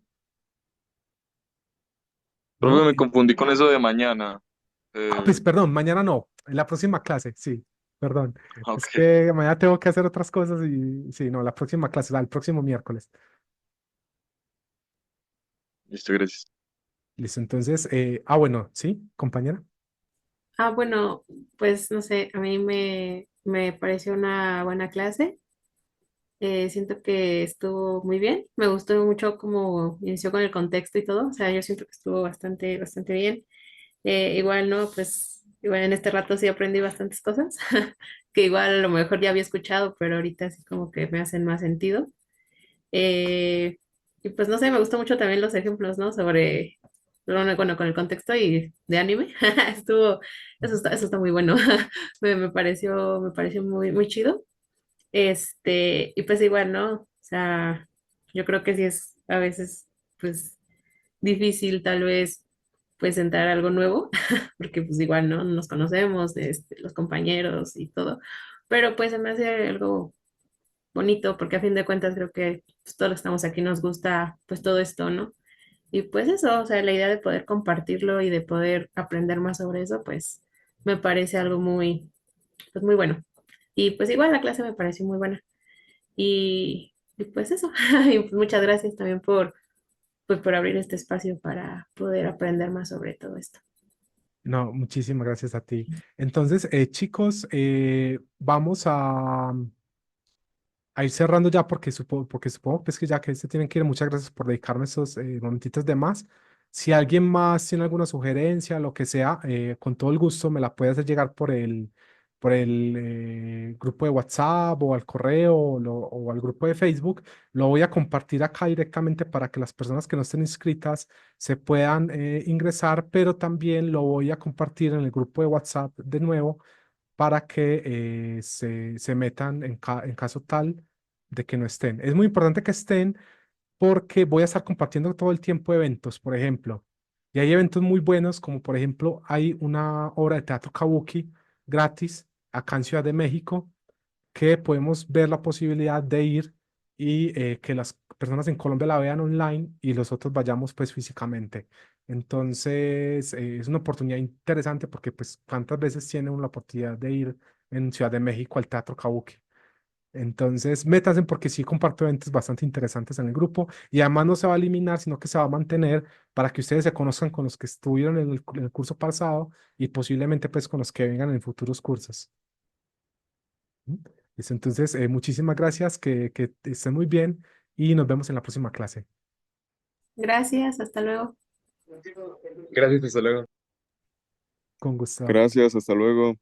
C: Creo
A: ¿No?
C: que me confundí con eso de mañana.
A: Pues perdón, mañana no, en la próxima clase, sí, perdón. Es
C: Ok,
A: que mañana tengo que hacer otras cosas y sí, no, la próxima clase, el próximo miércoles.
C: listo, gracias.
A: Listo, entonces, bueno, sí, compañera.
D: Ah, bueno, pues no sé, a mí me pareció una buena clase. Siento que estuvo muy bien. Me gustó mucho cómo inició con el contexto y todo. O sea, yo siento que estuvo bastante bien. Igual, ¿no? Pues igual en este rato sí aprendí bastantes cosas que igual a lo mejor ya había escuchado, pero ahorita sí como que me hacen más sentido. Eh, y pues no sé, me gustó mucho también los ejemplos, ¿no? Sobre, bueno, con el contexto y de anime. Eso está muy bueno. Me pareció muy chido. Y pues igual, ¿no? O sea, yo creo que sí es a veces, pues, difícil tal vez, pues, entrar a algo nuevo, porque pues igual, ¿no? Nos conocemos, los compañeros y todo, pero pues se me hace algo bonito, porque a fin de cuentas creo que pues, todos los que estamos aquí nos gusta, pues, todo esto, ¿no? Y pues eso, o sea, la idea de poder compartirlo y de poder aprender más sobre eso, pues, me parece algo pues, muy bueno. Y pues igual la clase me pareció muy buena. Y pues eso, y pues muchas gracias también pues por abrir este espacio para poder aprender más sobre todo esto.
A: No, muchísimas gracias a ti. Entonces, chicos, vamos a ir cerrando ya porque supongo pues, que ya que se tienen que ir. Muchas gracias por dedicarme esos momentitos de más. Si alguien más tiene alguna sugerencia, lo que sea, con todo el gusto me la puede hacer llegar por el grupo de WhatsApp o al correo o al grupo de Facebook. Lo voy a compartir acá directamente para que las personas que no estén inscritas se puedan ingresar, pero también lo voy a compartir en el grupo de WhatsApp de nuevo para que se metan en caso tal de que no estén. Es muy importante que estén porque voy a estar compartiendo todo el tiempo eventos, por ejemplo. Y hay eventos muy buenos, como por ejemplo, hay una obra de teatro kabuki gratis acá en Ciudad de México que podemos ver la posibilidad de ir y que las personas en Colombia la vean online y nosotros vayamos pues físicamente. Entonces, es una oportunidad interesante porque pues cuántas veces tiene uno la oportunidad de ir en Ciudad de México al Teatro Kabuki. Entonces, métanse porque sí comparto eventos bastante interesantes en el grupo y además no se va a eliminar, sino que se va a mantener para que ustedes se conozcan con los que estuvieron en el curso pasado y posiblemente pues con los que vengan en futuros cursos. ¿Mm? Listo, entonces, muchísimas gracias, que estén muy bien y nos vemos en la próxima clase.
D: Gracias, hasta luego.
C: Gracias, hasta luego.
A: Con gusto.
C: Gracias, hasta luego.